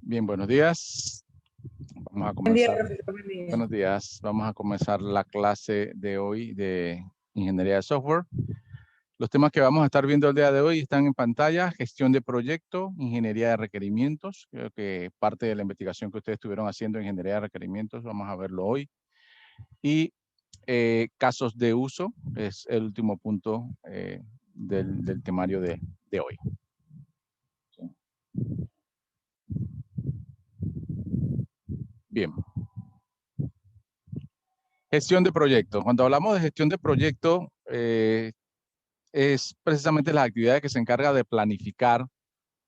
Bien, buenos días. Vamos a Buen día, comenzar. profesor. Buen día. Buenos días. Vamos a comenzar la clase de hoy de Ingeniería de Software. Los temas que vamos a estar viendo el día de hoy están en pantalla: gestión de proyecto, ingeniería de requerimientos. Creo que parte de la investigación que ustedes estuvieron haciendo en ingeniería de requerimientos, vamos a verlo hoy. Y casos de uso es el último punto del temario de hoy. Bien. Gestión de proyecto. Cuando hablamos de gestión de proyecto, es precisamente las actividades que se encarga de planificar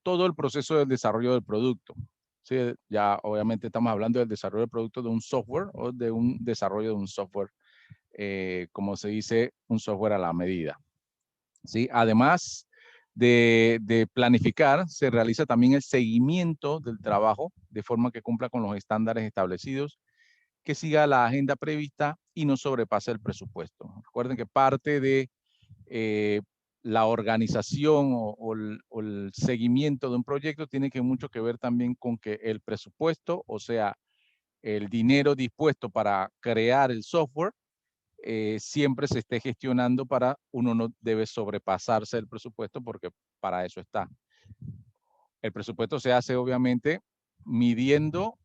todo el proceso del desarrollo del producto. Sí, ya obviamente estamos hablando del desarrollo del producto de un software o de un desarrollo de un software, como se dice, un software a la medida. ¿Sí? Además de planificar, se realiza también el seguimiento del trabajo de forma que cumpla con los estándares establecidos, que siga la agenda prevista y no sobrepase el presupuesto. Recuerden que parte de la organización o el seguimiento de un proyecto tiene mucho que ver también con que el presupuesto, o sea, el dinero dispuesto para crear el software, siempre se esté gestionando. Para uno no debe sobrepasarse el presupuesto, porque para eso está. El presupuesto se hace obviamente midiendo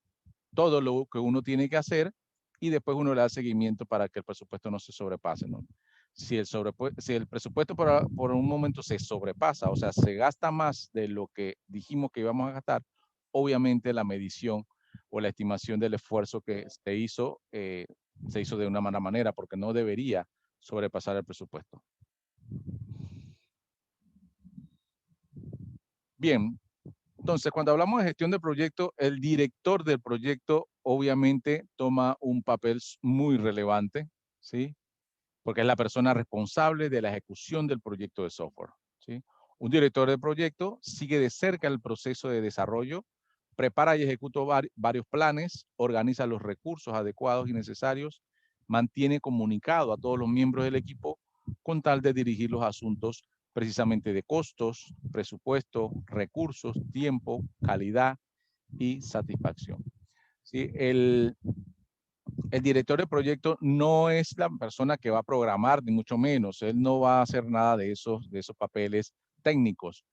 todo lo que uno tiene que hacer y después uno le da seguimiento para que el presupuesto no se sobrepase, ¿no? Si el presupuesto por un momento se sobrepasa, o sea, se gasta más de lo que dijimos que íbamos a gastar, obviamente la medición o la estimación del esfuerzo que se hizo de una mala manera, porque no debería sobrepasar el presupuesto. Bien. Entonces, cuando hablamos de gestión de proyecto, el director del proyecto obviamente toma un papel muy relevante, ¿sí? Porque es la persona responsable de la ejecución del proyecto de software, ¿sí? Un director de proyecto sigue de cerca el proceso de desarrollo, prepara y ejecuta varios planes, organiza los recursos adecuados y necesarios, mantiene comunicado a todos los miembros del equipo con tal de dirigir los asuntos precisamente de costos, presupuesto, recursos, tiempo, calidad y satisfacción. ¿Sí? El director de proyecto no es la persona que va a programar, ni mucho menos. Él no va a hacer nada de esos papeles técnicos.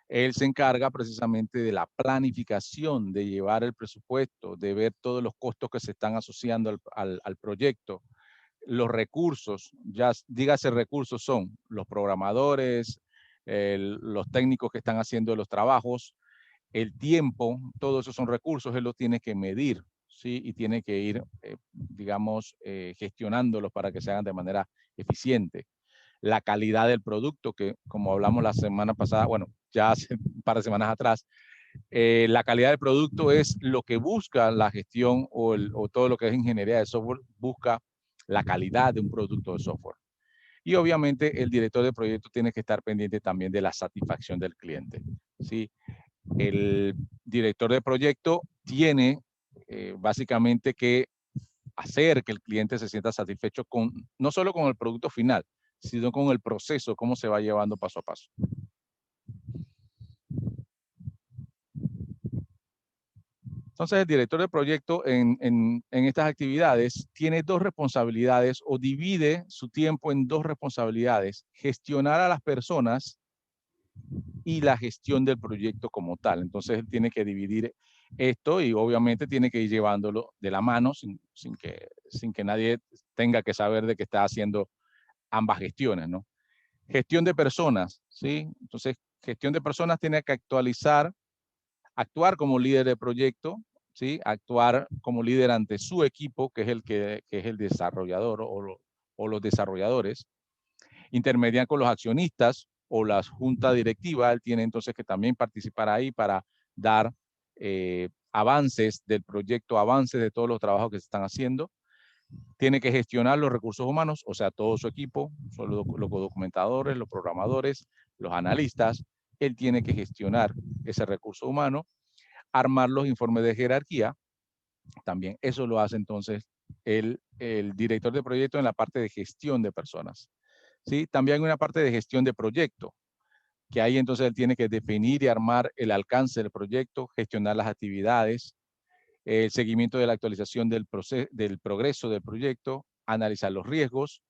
Él se encarga precisamente de la planificación, de llevar el presupuesto, de ver todos los costos que se están asociando al proyecto. Los recursos, ya dígase recursos, son los programadores, los técnicos que están haciendo los trabajos, el tiempo, todos esos son recursos. Él los tiene que medir, ¿sí? Y tiene que ir, digamos, gestionándolos para que se hagan de manera eficiente. La calidad del producto, que como hablamos la semana pasada, bueno, ya hace un par de semanas atrás, la calidad del producto es lo que busca la gestión o todo lo que es ingeniería de software, busca la calidad de un producto de software. Y obviamente el director de proyecto tiene que estar pendiente también de la satisfacción del cliente, ¿sí? El director de proyecto tiene básicamente que hacer que el cliente se sienta satisfecho no solo con el producto final, sino con el proceso, cómo se va llevando paso a paso. Entonces, el director de proyecto en estas actividades tiene dos responsabilidades, o divide su tiempo en dos responsabilidades: gestionar a las personas y la gestión del proyecto como tal. Entonces, él tiene que dividir esto y obviamente tiene que ir llevándolo de la mano sin que nadie tenga que saber de que está haciendo ambas gestiones, ¿no? Gestión de personas, ¿sí? Entonces, gestión de personas tiene que actuar como líder de proyecto, ¿sí? Actuar como líder ante su equipo, que es el desarrollador o los desarrolladores. Intermediar con los accionistas o la junta directiva. Él tiene entonces que también participar ahí para dar avances del proyecto, avances de todos los trabajos que se están haciendo. Tiene que gestionar los recursos humanos, o sea, todo su equipo, los documentadores, los programadores, los analistas. Él tiene que gestionar ese recurso humano, armar los informes de jerarquía. También eso lo hace entonces el director de proyecto en la parte de gestión de personas, ¿sí? También hay una parte de gestión de proyecto. que ahí entonces él tiene que definir y armar el alcance del proyecto, gestionar las actividades, el seguimiento de la actualización del progreso del proyecto, analizar los riesgos,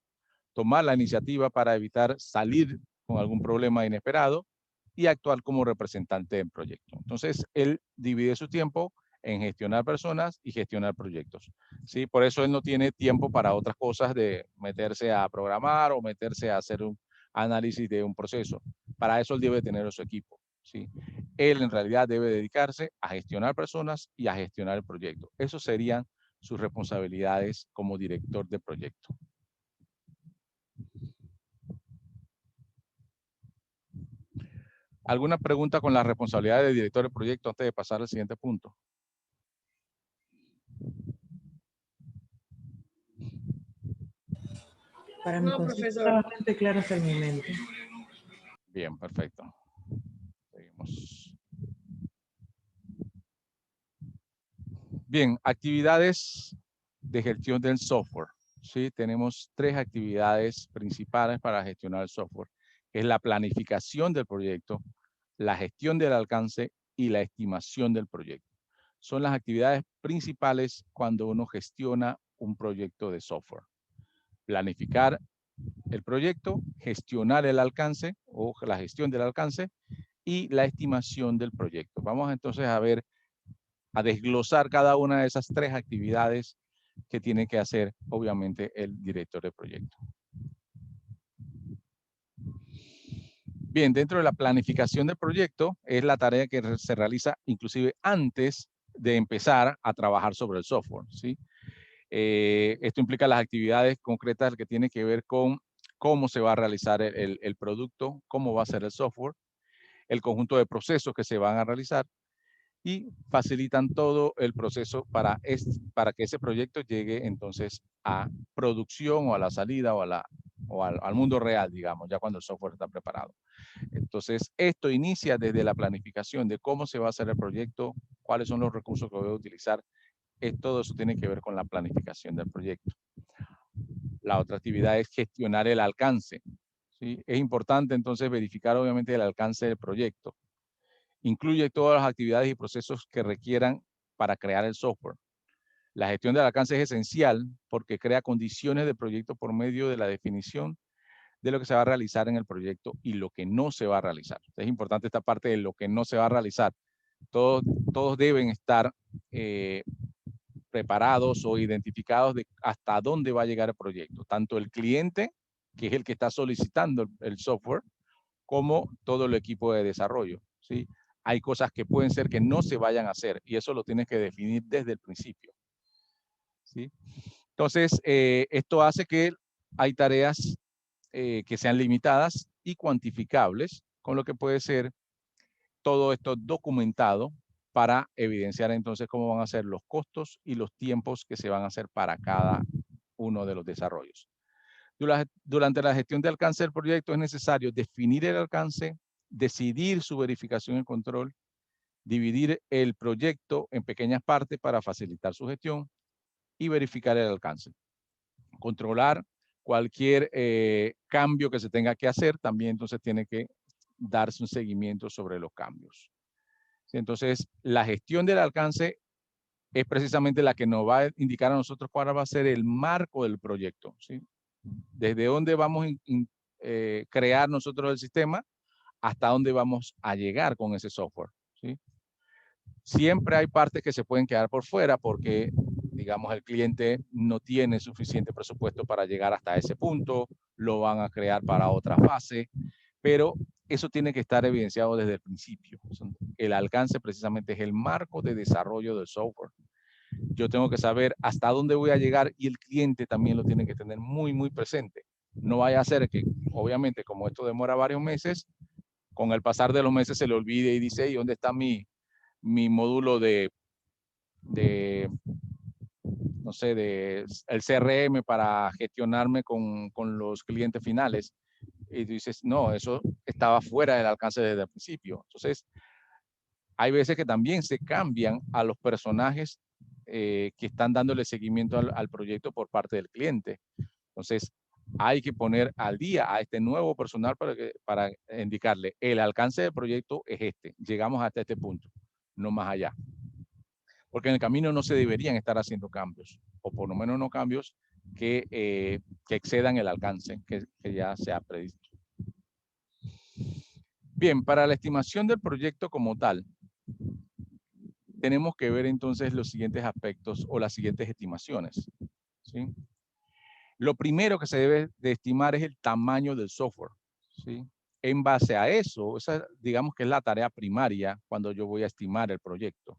tomar la iniciativa para evitar salir con algún problema inesperado y actuar como representante del proyecto. Entonces, él divide su tiempo en gestionar personas y gestionar proyectos. ¿Sí? Por eso él no tiene tiempo para otras cosas de meterse a programar o meterse a hacer un análisis de un proceso. Para eso él debe tener su equipo. ¿Sí? Él en realidad debe dedicarse a gestionar personas y a gestionar el proyecto. Esas serían sus responsabilidades como director de proyecto. ¿Alguna pregunta con la responsabilidad del director de proyecto antes de pasar al siguiente punto? Para mi concepto está bastante claro hasta el momento. Bien, perfecto. Seguimos. Bien, actividades de gestión del software. Sí, tenemos 3 actividades principales para gestionar el software. Es la planificación del proyecto, la gestión del alcance y la estimación del proyecto. Son las actividades principales cuando uno gestiona un proyecto de software. Planificar el proyecto, gestionar el alcance o la gestión del alcance y la estimación del proyecto. Vamos entonces a ver, a desglosar cada una de esas 3 actividades que tiene que hacer, obviamente, el director de proyecto. Bien, dentro de la planificación del proyecto es la tarea que se realiza inclusive antes de empezar a trabajar sobre el software, ¿sí? Esto implica las actividades concretas que tienen que ver con cómo se va a realizar el producto, cómo va a ser el software, el conjunto de procesos que se van a realizar y facilitan todo el proceso para que ese proyecto llegue entonces a producción o a la salida o al mundo real, digamos, ya cuando el software está preparado. Entonces, esto inicia desde la planificación de cómo se va a hacer el proyecto, cuáles son los recursos que voy a utilizar. Todo eso tiene que ver con la planificación del proyecto. La otra actividad es gestionar el alcance, ¿sí? Es importante entonces verificar obviamente el alcance del proyecto. Incluye todas las actividades y procesos que requieran para crear el software. La gestión del alcance es esencial porque crea condiciones de proyecto por medio de la definición de lo que se va a realizar en el proyecto y lo que no se va a realizar. Es importante esta parte de lo que no se va a realizar. Todos deben estar preparados o identificados de hasta dónde va a llegar el proyecto. Tanto el cliente, que es el que está solicitando el software, como todo el equipo de desarrollo, ¿sí? Hay cosas que pueden ser que no se vayan a hacer y eso lo tienes que definir desde el principio, ¿sí? Entonces, esto hace que hay tareas que sean limitadas y cuantificables, con lo que puede ser todo esto documentado para evidenciar entonces cómo van a ser los costos y los tiempos que se van a hacer para cada uno de los desarrollos. Durante la gestión de alcance del proyecto es necesario definir el alcance, decidir su verificación y control, dividir el proyecto en pequeñas partes para facilitar su gestión y verificar el alcance. Controlar cualquier cambio que se tenga que hacer, también entonces tiene que darse un seguimiento sobre los cambios. Entonces, la gestión del alcance es precisamente la que nos va a indicar a nosotros cuál va a ser el marco del proyecto, ¿sí? Desde dónde vamos a crear nosotros el sistema hasta dónde vamos a llegar con ese software, ¿sí? Siempre hay partes que se pueden quedar por fuera porque, digamos, el cliente no tiene suficiente presupuesto para llegar hasta ese punto, lo van a crear para otra fase, pero eso tiene que estar evidenciado desde el principio. El alcance precisamente es el marco de desarrollo del software. Yo tengo que saber hasta dónde voy a llegar y el cliente también lo tiene que tener muy, muy presente. No vaya a ser que, obviamente, como esto demora varios meses, con el pasar de los meses se le olvide y dice, ¿y dónde está mi módulo de, no sé, el CRM para gestionarme con los clientes finales? Y dices, no, eso estaba fuera del alcance desde el principio. Entonces, hay veces que también se cambian a los personajes que están dándole seguimiento al proyecto por parte del cliente. Entonces, hay que poner al día a este nuevo personal para indicarle el alcance del proyecto es este. Llegamos hasta este punto, no más allá. Porque en el camino no se deberían estar haciendo cambios, o por lo menos no cambios que excedan el alcance que ya se ha previsto. Bien, para la estimación del proyecto como tal, tenemos que ver entonces los siguientes aspectos o las siguientes estimaciones, ¿sí? Lo primero que se debe de estimar es el tamaño del software, ¿sí? En base a eso, esa digamos que es la tarea primaria cuando yo voy a estimar el proyecto.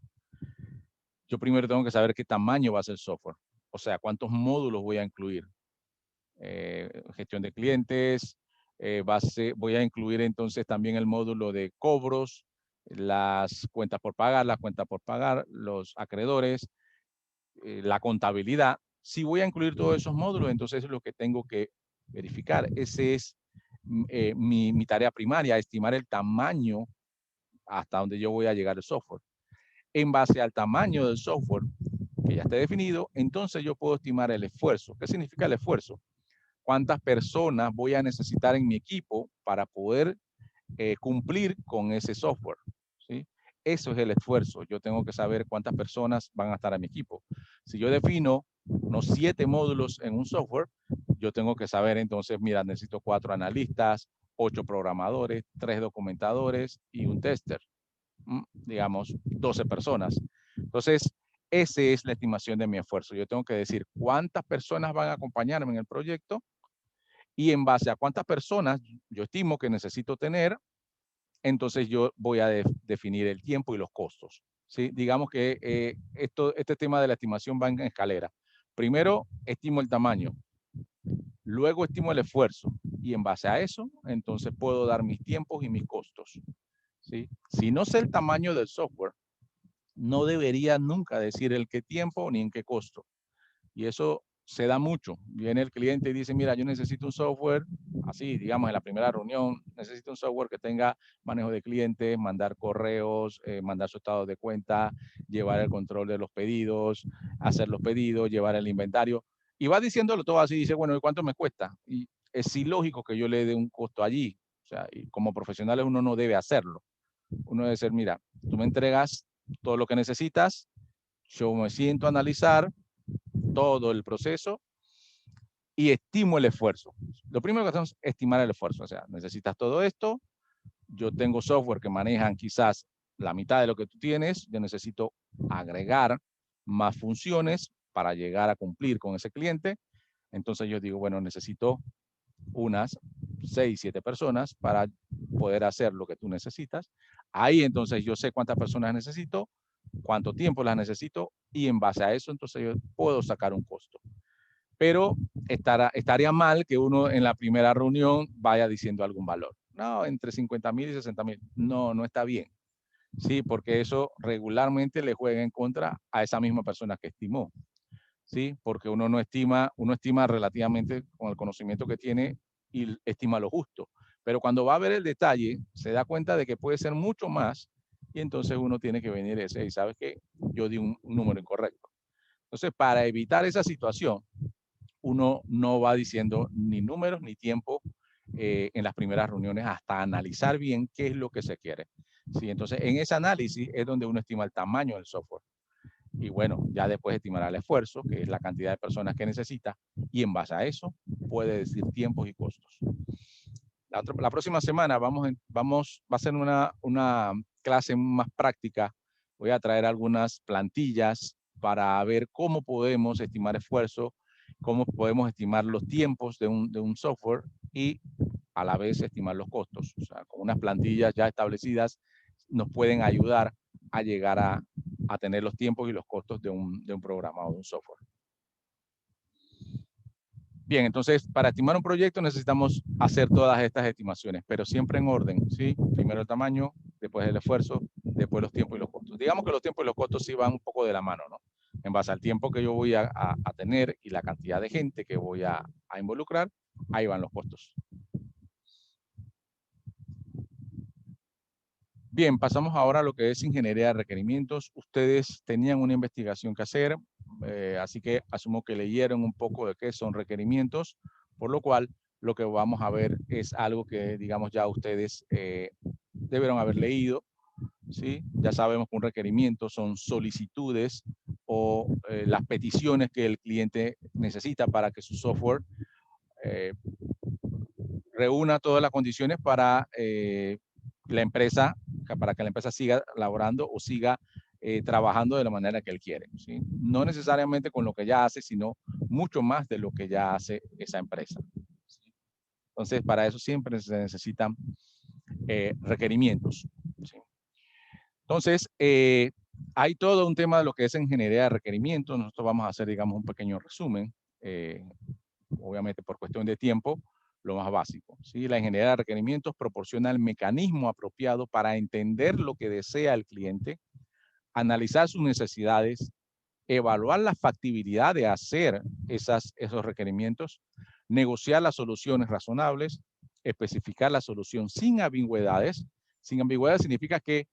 Yo primero tengo que saber qué tamaño va a ser el software, o sea, cuántos módulos voy a incluir. Gestión de clientes, voy a incluir entonces también el módulo de cobros, las cuentas por pagar, los acreedores, la contabilidad. Si voy a incluir todos esos módulos, entonces es lo que tengo que verificar. Ese es mi tarea primaria, estimar el tamaño hasta donde yo voy a llegar el software. En base al tamaño del software que ya esté definido, entonces yo puedo estimar el esfuerzo. ¿Qué significa el esfuerzo? ¿Cuántas personas voy a necesitar en mi equipo para poder cumplir con ese software? ¿Sí? Eso es el esfuerzo. Yo tengo que saber cuántas personas van a estar en mi equipo. Si yo defino unos 7 módulos en un software, yo tengo que saber entonces, mira, necesito 4 analistas, 8 programadores, 3 documentadores y un tester. Digamos, 12 personas. Entonces, esa es la estimación de mi esfuerzo. Yo tengo que decir cuántas personas van a acompañarme en el proyecto y en base a cuántas personas yo estimo que necesito tener, entonces yo voy a definir el tiempo y los costos. ¿Sí? Digamos que este tema de la estimación va en escalera. Primero, estimo el tamaño. Luego estimo el esfuerzo. Y en base a eso, entonces puedo dar mis tiempos y mis costos. ¿Sí? Si no sé el tamaño del software, no debería nunca decir el qué tiempo ni en qué costo. Y eso se da mucho. Viene el cliente y dice, mira, yo necesito un software, así, digamos, en la primera reunión, necesito un software que tenga manejo de clientes, mandar correos, mandar su estado de cuenta, llevar el control de los pedidos, hacer los pedidos, llevar el inventario. Y va diciéndolo todo así, dice, bueno, ¿y cuánto me cuesta? Y es ilógico que yo le dé un costo allí. O sea, y como profesionales uno no debe hacerlo. Uno debe decir, mira, tú me entregas todo lo que necesitas, yo me siento a analizar todo el proceso y estimo el esfuerzo. Lo primero que hacemos es estimar el esfuerzo. O sea, necesitas todo esto, yo tengo software que manejan quizás la mitad de lo que tú tienes, yo necesito agregar más funciones para llegar a cumplir con ese cliente. Entonces yo digo, bueno, necesito unas 6, 7 personas para poder hacer lo que tú necesitas. Ahí entonces yo sé cuántas personas necesito, cuánto tiempo las necesito y en base a eso entonces yo puedo sacar un costo. Pero estaría mal que uno en la primera reunión vaya diciendo algún valor. No, entre 50,000 y 60,000. No, no está bien. Sí, porque eso regularmente le juega en contra a esa misma persona que estimó. Sí, porque uno estima relativamente con el conocimiento que tiene y estima lo justo. Pero cuando va a ver el detalle, se da cuenta de que puede ser mucho más y entonces uno tiene que venir y decir, ¿sabes qué? Yo di un número incorrecto. Entonces, para evitar esa situación, uno no va diciendo ni números ni tiempo en las primeras reuniones hasta analizar bien qué es lo que se quiere. Sí, entonces, en ese análisis es donde uno estima el tamaño del software. Y bueno, ya después estimará el esfuerzo, que es la cantidad de personas que necesita, y en base a eso puede decir tiempos y costos. La próxima semana va a ser una clase más práctica. Voy a traer algunas plantillas para ver cómo podemos estimar esfuerzo, cómo podemos estimar los tiempos de un software y a la vez estimar los costos. O sea, con unas plantillas ya establecidas nos pueden ayudar a llegar a tener los tiempos y los costos de un programa o de un software. Bien, entonces, para estimar un proyecto necesitamos hacer todas estas estimaciones, pero siempre en orden, ¿sí? Primero el tamaño, después el esfuerzo, después los tiempos y los costos. Digamos que los tiempos y los costos sí van un poco de la mano, ¿no? En base al tiempo que yo voy a tener y la cantidad de gente que voy a involucrar, ahí van los costos. Bien, pasamos ahora a lo que es ingeniería de requerimientos. Ustedes tenían una investigación que hacer, así que asumo que leyeron un poco de qué son requerimientos, Por lo cual, lo que vamos a ver es algo que, digamos, ya ustedes debieron haber leído, ¿sí? Ya sabemos que un requerimiento son solicitudes o las peticiones que el cliente necesita para que su software reúna todas las condiciones para la empresa, para que la empresa siga laborando o siga trabajando de la manera que él quiere, ¿sí? No necesariamente con lo que ya hace, sino mucho más de lo que ya hace esa empresa, ¿sí? Entonces, para eso siempre se necesitan requerimientos, ¿sí? Entonces, hay todo un tema de lo que es ingeniería de requerimientos. Nosotros vamos a hacer, digamos, un pequeño resumen, obviamente por cuestión de tiempo, lo más básico, ¿sí? La ingeniería de requerimientos proporciona el mecanismo apropiado para entender lo que desea el cliente, analizar sus necesidades, evaluar la factibilidad de hacer esos requerimientos, negociar las soluciones razonables, especificar la solución sin ambigüedades. Sin ambigüedades significa que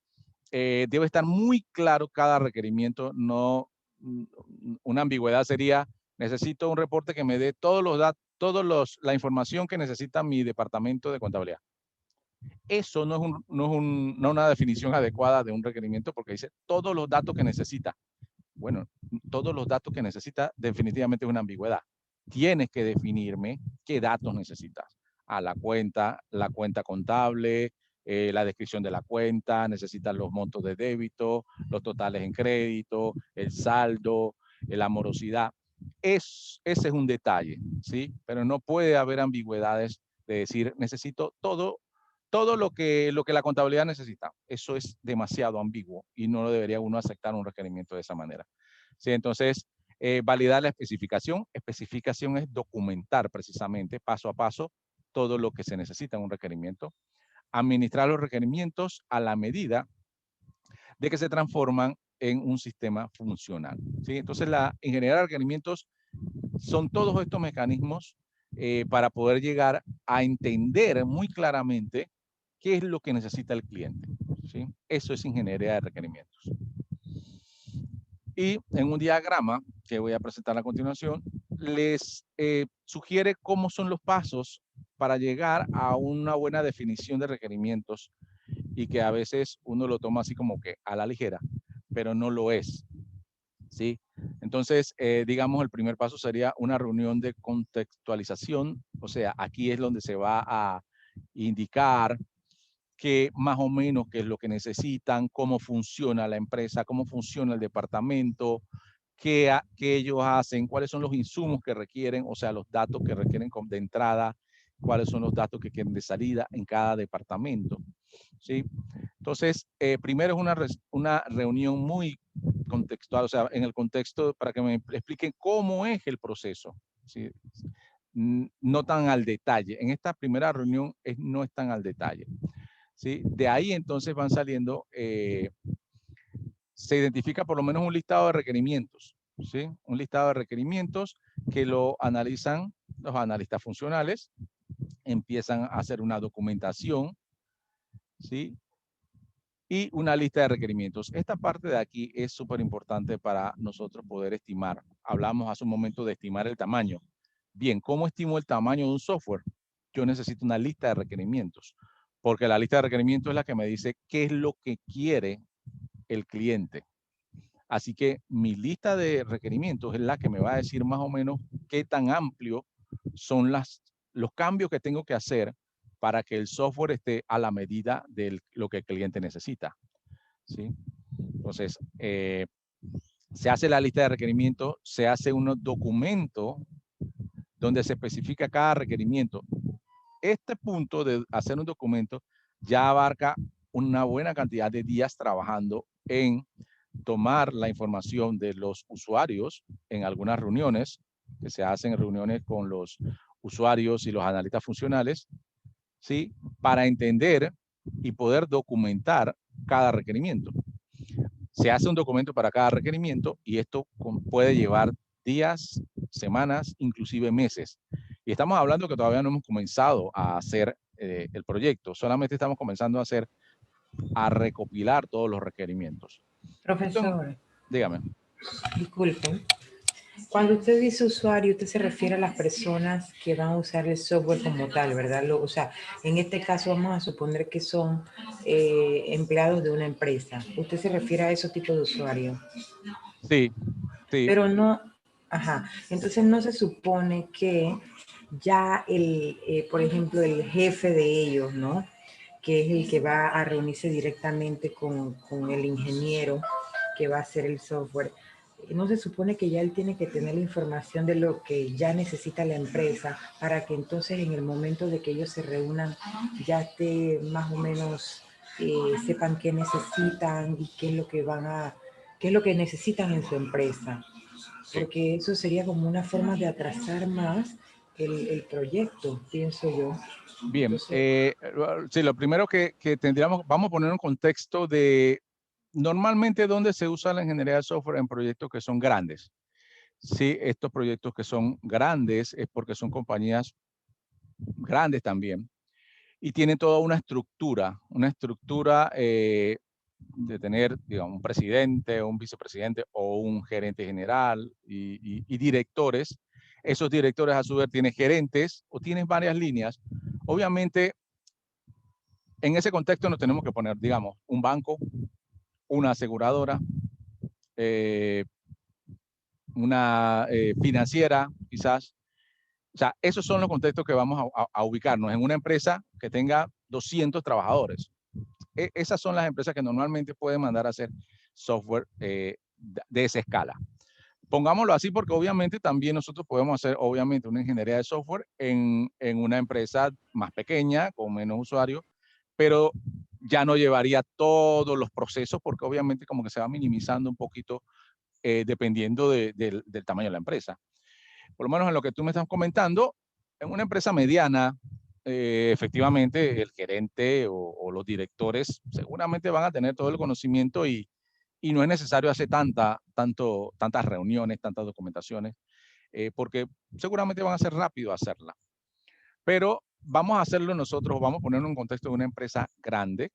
debe estar muy claro cada requerimiento. No, una ambigüedad sería, necesito un reporte que me dé todos los datos, la información que necesita mi departamento de contabilidad. Eso no es una definición adecuada de un requerimiento porque dice todos los datos que necesita. Bueno, todos los datos que necesita definitivamente es una ambigüedad. Tienes que definirme qué datos necesitas. La cuenta contable, la descripción de la cuenta, necesitas los montos de débito, los totales en crédito, el saldo, la morosidad. Ese es un detalle, ¿sí? Pero no puede haber ambigüedades de decir, necesito todo lo que la contabilidad necesita. Eso es demasiado ambiguo y no lo debería uno aceptar un requerimiento de esa manera. ¿Sí? Entonces, validar la especificación. Especificación es documentar precisamente paso a paso todo lo que se necesita en un requerimiento. Administrar los requerimientos a la medida de que se transforman en un sistema funcional, ¿sí? Entonces, la ingeniería de requerimientos son todos estos mecanismos para poder llegar a entender muy claramente qué es lo que necesita el cliente, ¿sí? Eso es ingeniería de requerimientos. Y en un diagrama que voy a presentar a continuación, les sugiere cómo son los pasos para llegar a una buena definición de requerimientos y que a veces uno lo toma así como que a la ligera, pero no lo es, ¿sí? Entonces, digamos, el primer paso sería una reunión de contextualización, o sea, aquí es donde se va a indicar que más o menos qué es lo que necesitan, cómo funciona la empresa, cómo funciona el departamento, qué ellos hacen, cuáles son los insumos que requieren, o sea, los datos que requieren de entrada, cuáles son los datos que quieren de salida en cada departamento, ¿sí? Entonces, primero es una reunión muy contextual, o sea, en el contexto para que me expliquen cómo es el proceso, ¿sí? No tan al detalle. En esta primera reunión no es tan al detalle, ¿sí? De ahí entonces van saliendo, se identifica por lo menos un listado de requerimientos, ¿sí? Un listado de requerimientos que lo analizan los analistas funcionales, empiezan a hacer una documentación, ¿sí? Y una lista de requerimientos. Esta parte de aquí es súper importante para nosotros poder estimar. Hablamos hace un momento de estimar el tamaño. Bien, ¿cómo estimo el tamaño de un software? Yo necesito una lista de requerimientos, porque la lista de requerimientos es la que me dice qué es lo que quiere el cliente. Así que mi lista de requerimientos es la que me va a decir más o menos qué tan amplio son los cambios que tengo que hacer para que el software esté a la medida de lo que el cliente necesita, ¿sí? Entonces, se hace la lista de requerimientos, se hace un documento donde se especifica cada requerimiento. Este punto de hacer un documento ya abarca una buena cantidad de días trabajando en tomar la información de los usuarios en algunas reuniones, que se hacen reuniones con los usuarios y los analistas funcionales, ¿sí? Para entender y poder documentar cada requerimiento. Se hace un documento para cada requerimiento y esto puede llevar días, semanas, inclusive meses. Y estamos hablando que todavía no hemos comenzado a hacer el proyecto, solamente estamos comenzando a recopilar todos los requerimientos. Profesor. Dígame. Disculpen. Cuando usted dice usuario, usted se refiere a las personas que van a usar el software como tal, ¿verdad? O sea, en este caso vamos a suponer que son empleados de una empresa. ¿Usted se refiere a esos tipos de usuarios? Sí, sí. Pero no, ajá. Entonces no se supone que ya por ejemplo, el jefe de ellos, ¿no? Que es el que va a reunirse directamente con el ingeniero que va a hacer el software. No se supone que ya él tiene que tener la información de lo que ya necesita la empresa para que entonces en el momento de que ellos se reúnan ya esté más o menos sepan qué necesitan y qué es lo que qué es lo que necesitan en su empresa. Sí. Porque eso sería como una forma de atrasar más el proyecto, pienso yo. Bien, Entonces, sí, lo primero que tendríamos, vamos a poner un contexto de normalmente dónde se usa la ingeniería de software en proyectos que son grandes. Sí, estos proyectos que son grandes es porque son compañías grandes también y tienen toda una estructura de tener, digamos, un presidente, un vicepresidente o un gerente general y directores. Esos directores a su vez tienen gerentes o tienen varias líneas. Obviamente, en ese contexto nos tenemos que poner, digamos, un banco, una aseguradora, eh, una financiera, quizás. O sea, esos son los contextos que vamos a ubicarnos en una empresa que tenga 200 trabajadores. Esas son las empresas que normalmente pueden mandar a hacer software de esa escala. Pongámoslo así porque obviamente también nosotros podemos hacer obviamente una ingeniería de software en una empresa más pequeña, con menos usuarios, pero ya no llevaría todos los procesos porque obviamente como que se va minimizando un poquito dependiendo del tamaño de la empresa. Por lo menos en lo que tú me estás comentando, en una empresa mediana, efectivamente el gerente o los directores seguramente van a tener todo el conocimiento y no es necesario hacer tantas reuniones, tantas documentaciones, porque seguramente van a ser rápido hacerla. Pero vamos a hacerlo nosotros, vamos a ponerlo en contexto de una empresa grande,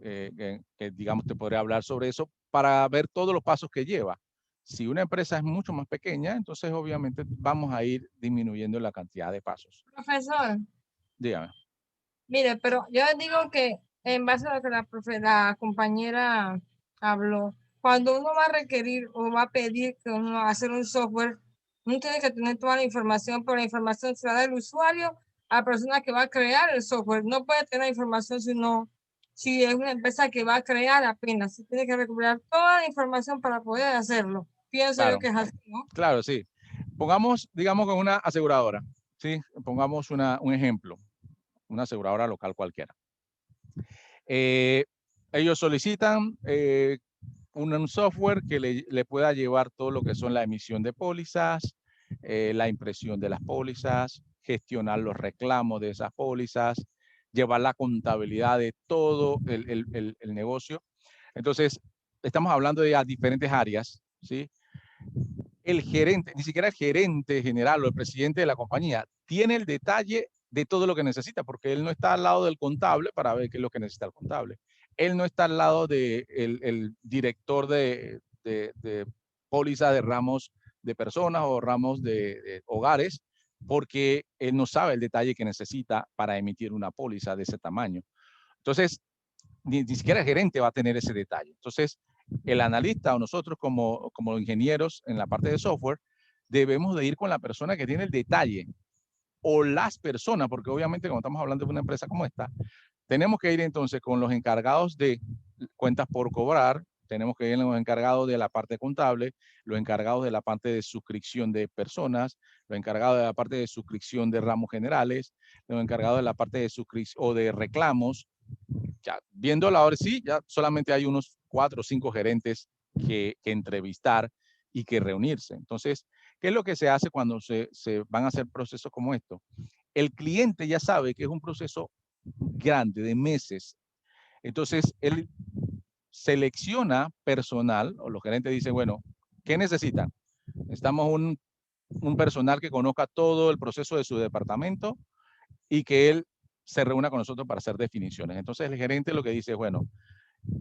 que digamos te podría hablar sobre eso, para ver todos los pasos que lleva. Si una empresa es mucho más pequeña, entonces obviamente vamos a ir disminuyendo la cantidad de pasos. Profesor, Dígame. mire, pero yo digo que en base a lo que la compañera habló, cuando uno va a requerir o va a pedir que uno hacer un software, uno tiene que tener toda la información, pero la información se la da el usuario a la persona que va a crear el software. No puede tener información si es una empresa que va a crear apenas. Se tiene que recuperar toda la información para poder hacerlo. Pienso yo Claro, que es así, ¿no? claro, sí. Pongamos, digamos, con una aseguradora, ¿sí? Pongamos un ejemplo, una aseguradora local cualquiera. Ellos solicitan un software que le pueda llevar todo lo que son la emisión de pólizas, la impresión de las pólizas, gestionar los reclamos de esas pólizas, llevar la contabilidad de todo el negocio. Entonces, estamos hablando de diferentes áreas, ¿sí? El gerente, ni siquiera el gerente general o el presidente de la compañía, tiene el detalle de todo lo que necesita, porque él no está al lado del contable para ver qué es lo que necesita el contable. Él no está al lado del el director de póliza de ramos de personas o ramos de hogares, porque él no sabe el detalle que necesita para emitir una póliza de ese tamaño. Entonces, ni siquiera el gerente va a tener ese detalle. Entonces, el analista o nosotros como ingenieros en la parte de software, debemos de ir con la persona que tiene el detalle o las personas, porque obviamente cuando estamos hablando de una empresa como esta, tenemos que ir entonces con los encargados de cuentas por cobrar, tenemos que ir los encargados de la parte contable, los encargados de la parte de suscripción de personas, los encargados de la parte de suscripción de ramos generales, los encargados de la parte de suscripción o de reclamos. Ya viéndolo ahora sí, ya solamente hay unos 4 o 5 gerentes que entrevistar y que reunirse. Entonces, ¿qué es lo que se hace cuando se van a hacer procesos como esto? El cliente ya sabe que es un proceso grande de meses. Entonces, él selecciona personal, o los gerentes dicen, bueno, ¿qué necesitan? Necesitamos un personal que conozca todo el proceso de su departamento y que él se reúna con nosotros para hacer definiciones. Entonces, el gerente lo que dice es, bueno,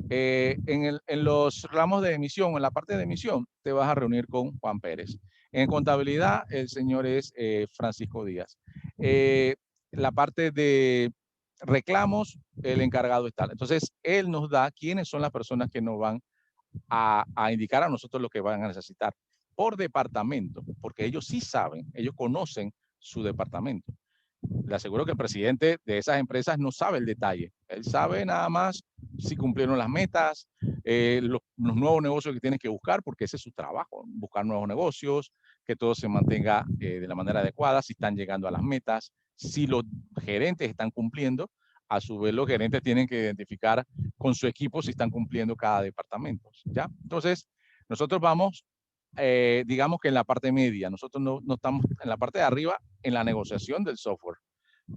en los ramos de emisión, en la parte de emisión, te vas a reunir con Juan Pérez. En contabilidad, el señor es Francisco Díaz. La parte de reclamos, el encargado está. Entonces, él nos da quiénes son las personas que nos van a indicar a nosotros lo que van a necesitar por departamento, porque ellos sí saben, ellos conocen su departamento. Le aseguro que el presidente de esas empresas no sabe el detalle. Él sabe nada más si cumplieron las metas, los nuevos negocios que tienen que buscar, porque ese es su trabajo, buscar nuevos negocios, que todo se mantenga de la manera adecuada, si están llegando a las metas, si los gerentes están cumpliendo. A su vez, los gerentes tienen que identificar con su equipo si están cumpliendo cada departamento, ¿ya? Entonces, nosotros vamos, digamos que en la parte media, nosotros no estamos en la parte de arriba en la negociación del software,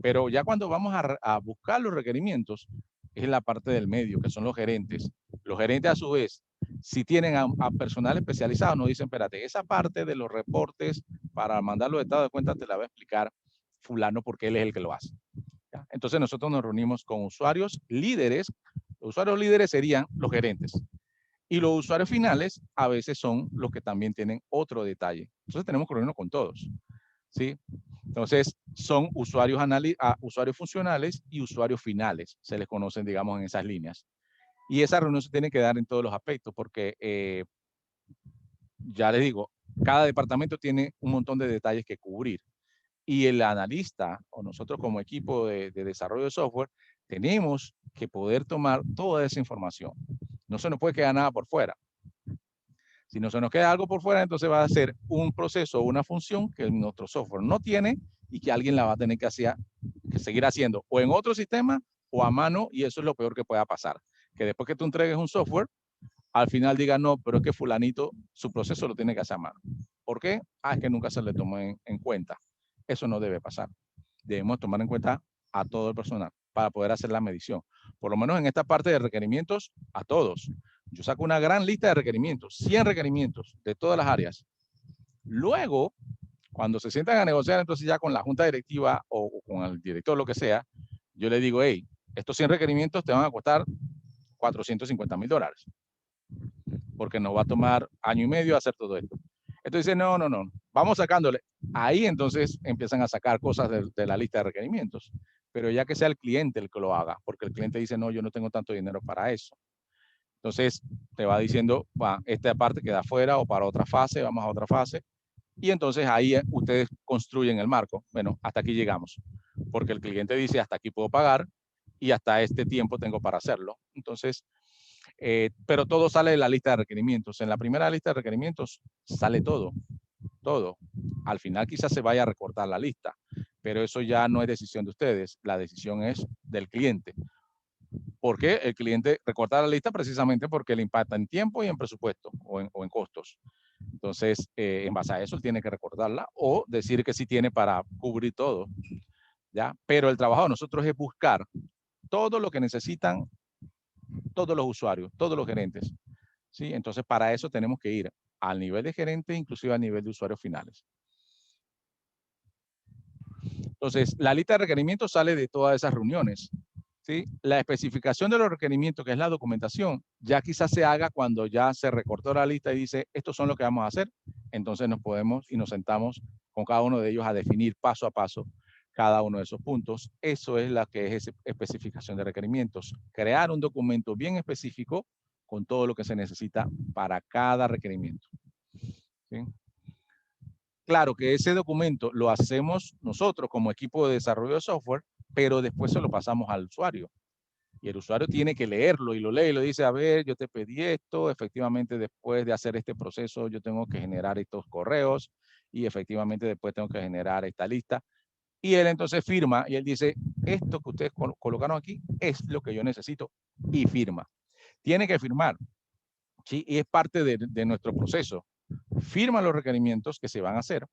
pero ya cuando vamos a buscar los requerimientos, es la parte del medio, que son los gerentes. Los gerentes, a su vez, si tienen a personal especializado, nos dicen, espérate, esa parte de los reportes para mandar los estados de cuenta te la va a explicar fulano porque él es el que lo hace. ¿Ya? Entonces nosotros nos reunimos con usuarios líderes. Los usuarios líderes serían los gerentes. Y los usuarios finales a veces son los que también tienen otro detalle. Entonces tenemos que reunirnos con todos, ¿sí? Entonces son usuarios, usuarios funcionales y usuarios finales. Se les conocen, digamos, en esas líneas. Y esa reunión se tiene que dar en todos los aspectos porque, ya les digo, cada departamento tiene un montón de detalles que cubrir. Y el analista o nosotros como equipo de desarrollo de software tenemos que poder tomar toda esa información. No se nos puede quedar nada por fuera. Si no se nos queda algo por fuera, entonces va a ser un proceso o una función que nuestro software no tiene y que alguien la va a tener que seguir haciendo o en otro sistema o a mano, y eso es lo peor que pueda pasar. Que después que tú entregues un software, al final diga no, pero es que fulanito su proceso lo tiene que hacer a mano. ¿Por qué? Es que nunca se le tomó en cuenta. Eso no debe pasar. Debemos tomar en cuenta a todo el personal para poder hacer la medición. Por lo menos en esta parte de requerimientos, a todos. Yo saco una gran lista de requerimientos, 100 requerimientos de todas las áreas. Luego, cuando se sientan a negociar, entonces ya con la junta directiva o con el director, lo que sea, yo le digo, hey, estos 100 requerimientos te van a costar $450,000, porque nos va a tomar año y medio hacer todo esto. Entonces dice, no, vamos sacándole. Ahí entonces empiezan a sacar cosas de la lista de requerimientos, pero ya que sea el cliente el que lo haga, porque el cliente dice, no, yo no tengo tanto dinero para eso. Entonces te va diciendo, esta parte queda fuera o para otra fase, vamos a otra fase. Y entonces ahí ustedes construyen el marco. Bueno, hasta aquí llegamos, porque el cliente dice, hasta aquí puedo pagar y hasta este tiempo tengo para hacerlo. Entonces, pero todo sale de la lista de requerimientos. En la primera lista de requerimientos sale todo. Al final quizás se vaya a recortar la lista, pero eso ya no es decisión de ustedes. La decisión es del cliente. ¿Por qué? El cliente recorta la lista precisamente porque le impacta en tiempo y en presupuesto o en costos. Entonces, en base a eso, él tiene que recortarla o decir que sí tiene para cubrir todo, ¿ya? Pero el trabajo de nosotros es buscar todo lo que necesitan todos los usuarios, todos los gerentes, ¿sí? Entonces, para eso tenemos que ir al nivel de gerente, inclusive al nivel de usuarios finales. Entonces, la lista de requerimientos sale de todas esas reuniones, ¿sí? La especificación de los requerimientos, que es la documentación, ya quizás se haga cuando ya se recortó la lista y dice, estos son lo que vamos a hacer. Entonces nos podemos y nos sentamos con cada uno de ellos a definir paso a paso cada uno de esos puntos. Eso es la que es especificación de requerimientos. Crear un documento bien específico con todo lo que se necesita para cada requerimiento, ¿sí? Claro que ese documento lo hacemos nosotros como equipo de desarrollo de software, pero después se lo pasamos al usuario. Y el usuario tiene que leerlo y lo lee y lo dice, a ver, yo te pedí esto, efectivamente después de hacer este proceso yo tengo que generar estos correos y efectivamente después tengo que generar esta lista. Y él entonces firma y él dice, esto que ustedes colocaron aquí es lo que yo necesito y firma. Tiene que firmar, ¿sí? Y es parte de nuestro proceso. Firma los requerimientos que se van a hacer.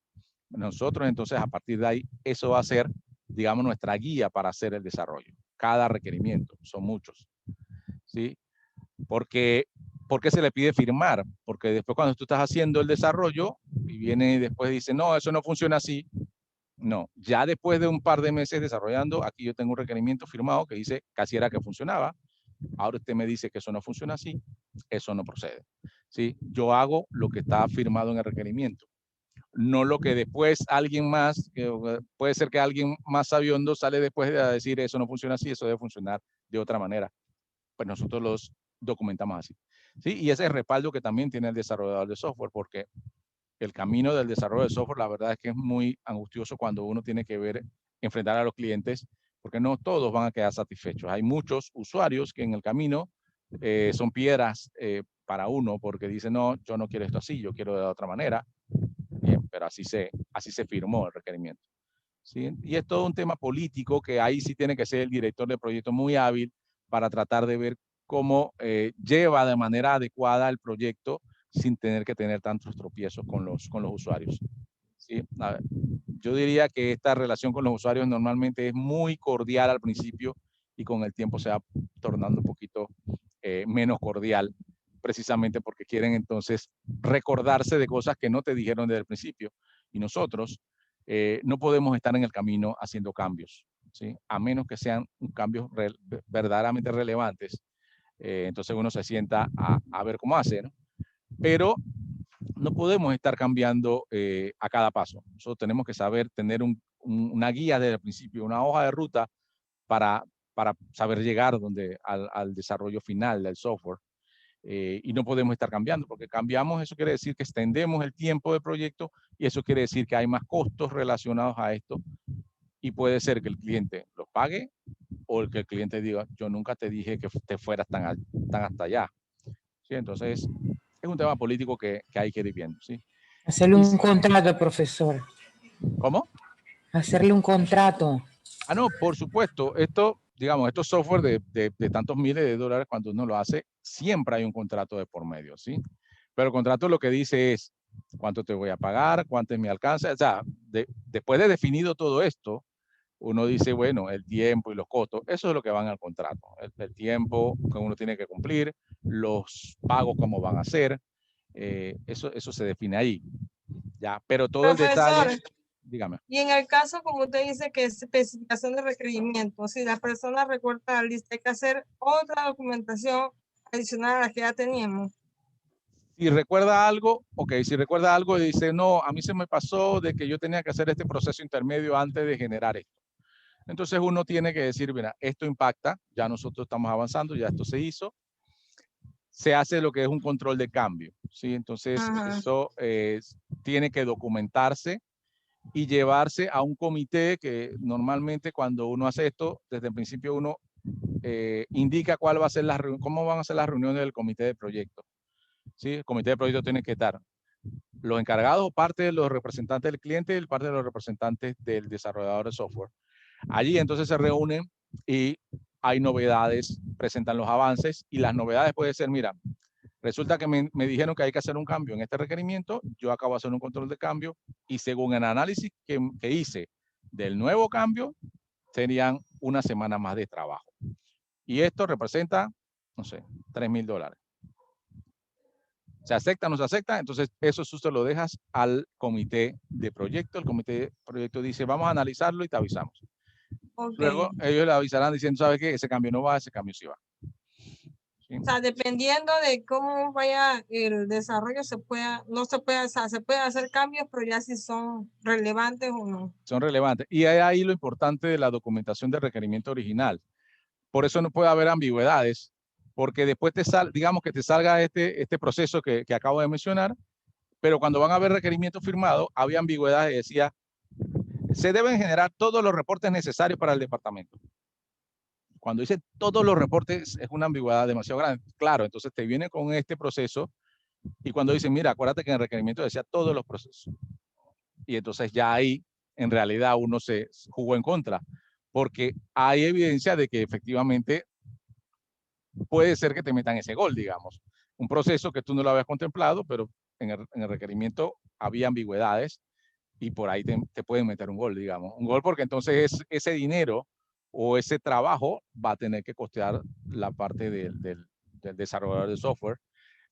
Nosotros entonces a partir de ahí, eso va a ser, digamos, nuestra guía para hacer el desarrollo. Cada requerimiento, son muchos, ¿sí? ¿Por qué se le pide firmar? Porque después cuando tú estás haciendo el desarrollo y viene y después dice, no, eso no funciona así. No, ya después de un par de meses desarrollando, aquí yo tengo un requerimiento firmado que dice casi era que funcionaba. Ahora usted me dice que eso no funciona así, eso no procede, ¿sí? Yo hago lo que está firmado en el requerimiento. no lo que después alguien más, puede ser que alguien más sabiondo sale después de decir eso no funciona así, eso debe funcionar de otra manera. Pues nosotros los documentamos así. ¿Sí? Y ese es el respaldo que también tiene el desarrollador de software, porque el camino del desarrollo de software, la verdad es que es muy angustioso cuando uno tiene que enfrentar a los clientes, porque no todos van a quedar satisfechos. Hay muchos usuarios que en el camino son piedras para uno, porque dicen, no, yo no quiero esto así, yo quiero de otra manera. Bien, pero así se firmó el requerimiento. ¿Sí? Y es todo un tema político que ahí sí tiene que ser el director de proyecto muy hábil para tratar de ver cómo lleva de manera adecuada el proyecto sin tener que tener tantos tropiezos con los usuarios. ¿Sí? A ver, yo diría que esta relación con los usuarios normalmente es muy cordial al principio y con el tiempo se va tornando un poquito menos cordial, precisamente porque quieren entonces recordarse de cosas que no te dijeron desde el principio. Y nosotros no podemos estar en el camino haciendo cambios, ¿sí? A menos que sean cambios verdaderamente relevantes. Entonces uno se sienta a ver cómo hace, ¿no? Pero no podemos estar cambiando a cada paso. Nosotros tenemos que saber tener una guía desde el principio, una hoja de ruta para saber llegar al desarrollo final del software. Y no podemos estar cambiando, porque cambiamos, eso quiere decir que extendemos el tiempo del proyecto y eso quiere decir que hay más costos relacionados a esto y puede ser que el cliente lo pague o que el cliente diga, yo nunca te dije que te fueras tan hasta allá. ¿Sí? Entonces, es un tema político que hay que ir viendo. ¿Sí? Hacerle un contrato, profesor. ¿Cómo? Hacerle un contrato. Ah, no, por supuesto. Digamos, estos software de tantos miles de dólares, cuando uno lo hace, siempre hay un contrato de por medio, ¿sí? Pero el contrato lo que dice es cuánto te voy a pagar, cuánto es mi alcance. O sea, después de definido todo esto, uno dice, bueno, el tiempo y los costos, eso es lo que van al contrato. El tiempo que uno tiene que cumplir, los pagos, cómo van a ser, eso se define ahí. Ya, pero todo el Profesor, detalle, dígame. y en el caso, como usted dice, que es especificación de requerimientos, si la persona recorta la lista, hay que hacer otra documentación adicional a la que ya teníamos. Si recuerda algo, ok, si recuerda algo y dice, no, a mí se me pasó de que yo tenía que hacer este proceso intermedio antes de generar esto. Entonces uno tiene que decir, mira, esto impacta, ya nosotros estamos avanzando, ya esto se hizo. Se hace lo que es un control de cambio, ¿sí? Entonces eso tiene que documentarse y llevarse a un comité que normalmente cuando uno hace esto, desde el principio uno indica cuál va a ser cómo van a ser las reuniones del comité de proyecto. ¿Sí? El comité de proyecto tiene que estar los encargados, parte de los representantes del cliente y parte de los representantes del desarrollador de software. Allí entonces se reúnen y hay novedades, presentan los avances y las novedades pueden ser, mira, resulta que me dijeron que hay que hacer un cambio en este requerimiento, yo acabo de hacer un control de cambio y según el análisis que hice del nuevo cambio, serían una semana más de trabajo. Y esto representa, no sé, $3,000. ¿Se acepta o no se acepta? Entonces, eso tú lo dejas al comité de proyecto. El comité de proyecto dice, vamos a analizarlo y te avisamos. Okay. Luego, ellos le avisarán diciendo, ¿sabes qué? Ese cambio no va, ese cambio sí va. ¿Sí? O sea, dependiendo de cómo vaya el desarrollo, no se puede, o sea, se pueden hacer cambios, pero ya si son relevantes o no. Son relevantes. Y hay ahí lo importante de la documentación del requerimiento original. Por eso no puede haber ambigüedades, porque después digamos que te salga este proceso que acabo de mencionar, pero cuando van a haber requerimientos firmados, había ambigüedades y decía, se deben generar todos los reportes necesarios para el departamento. Cuando dice todos los reportes es una ambigüedad demasiado grande. Claro, entonces te viene con este proceso y cuando dicen, mira, acuérdate que en el requerimiento decía todos los procesos. Y entonces ya ahí en realidad uno se jugó en contra, porque hay evidencia de que efectivamente puede ser que te metan ese gol, digamos. Un proceso que tú no lo habías contemplado, pero en el requerimiento había ambigüedades y por ahí te pueden meter un gol, digamos. Un gol porque entonces ese dinero o ese trabajo va a tener que costear la parte del desarrollador de software.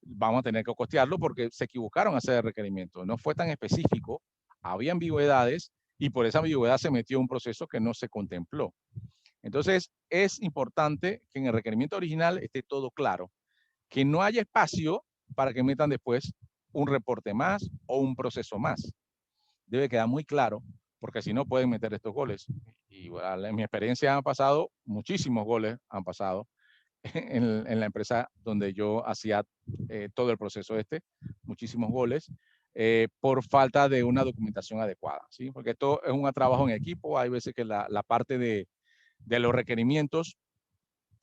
Vamos a tener que costearlo porque se equivocaron a hacer el requerimiento. No fue tan específico, había ambigüedades y por esa ambigüedad se metió un proceso que no se contempló. Entonces, es importante que en el requerimiento original esté todo claro, que no haya espacio para que metan después un reporte más o un proceso más. debe quedar muy claro, porque si no pueden meter estos goles. Y bueno, en mi experiencia han pasado, muchísimos goles han pasado en la empresa donde yo hacía todo el proceso muchísimos goles, por falta de una documentación adecuada, ¿sí? Porque esto es un trabajo en equipo, hay veces que la parte de los requerimientos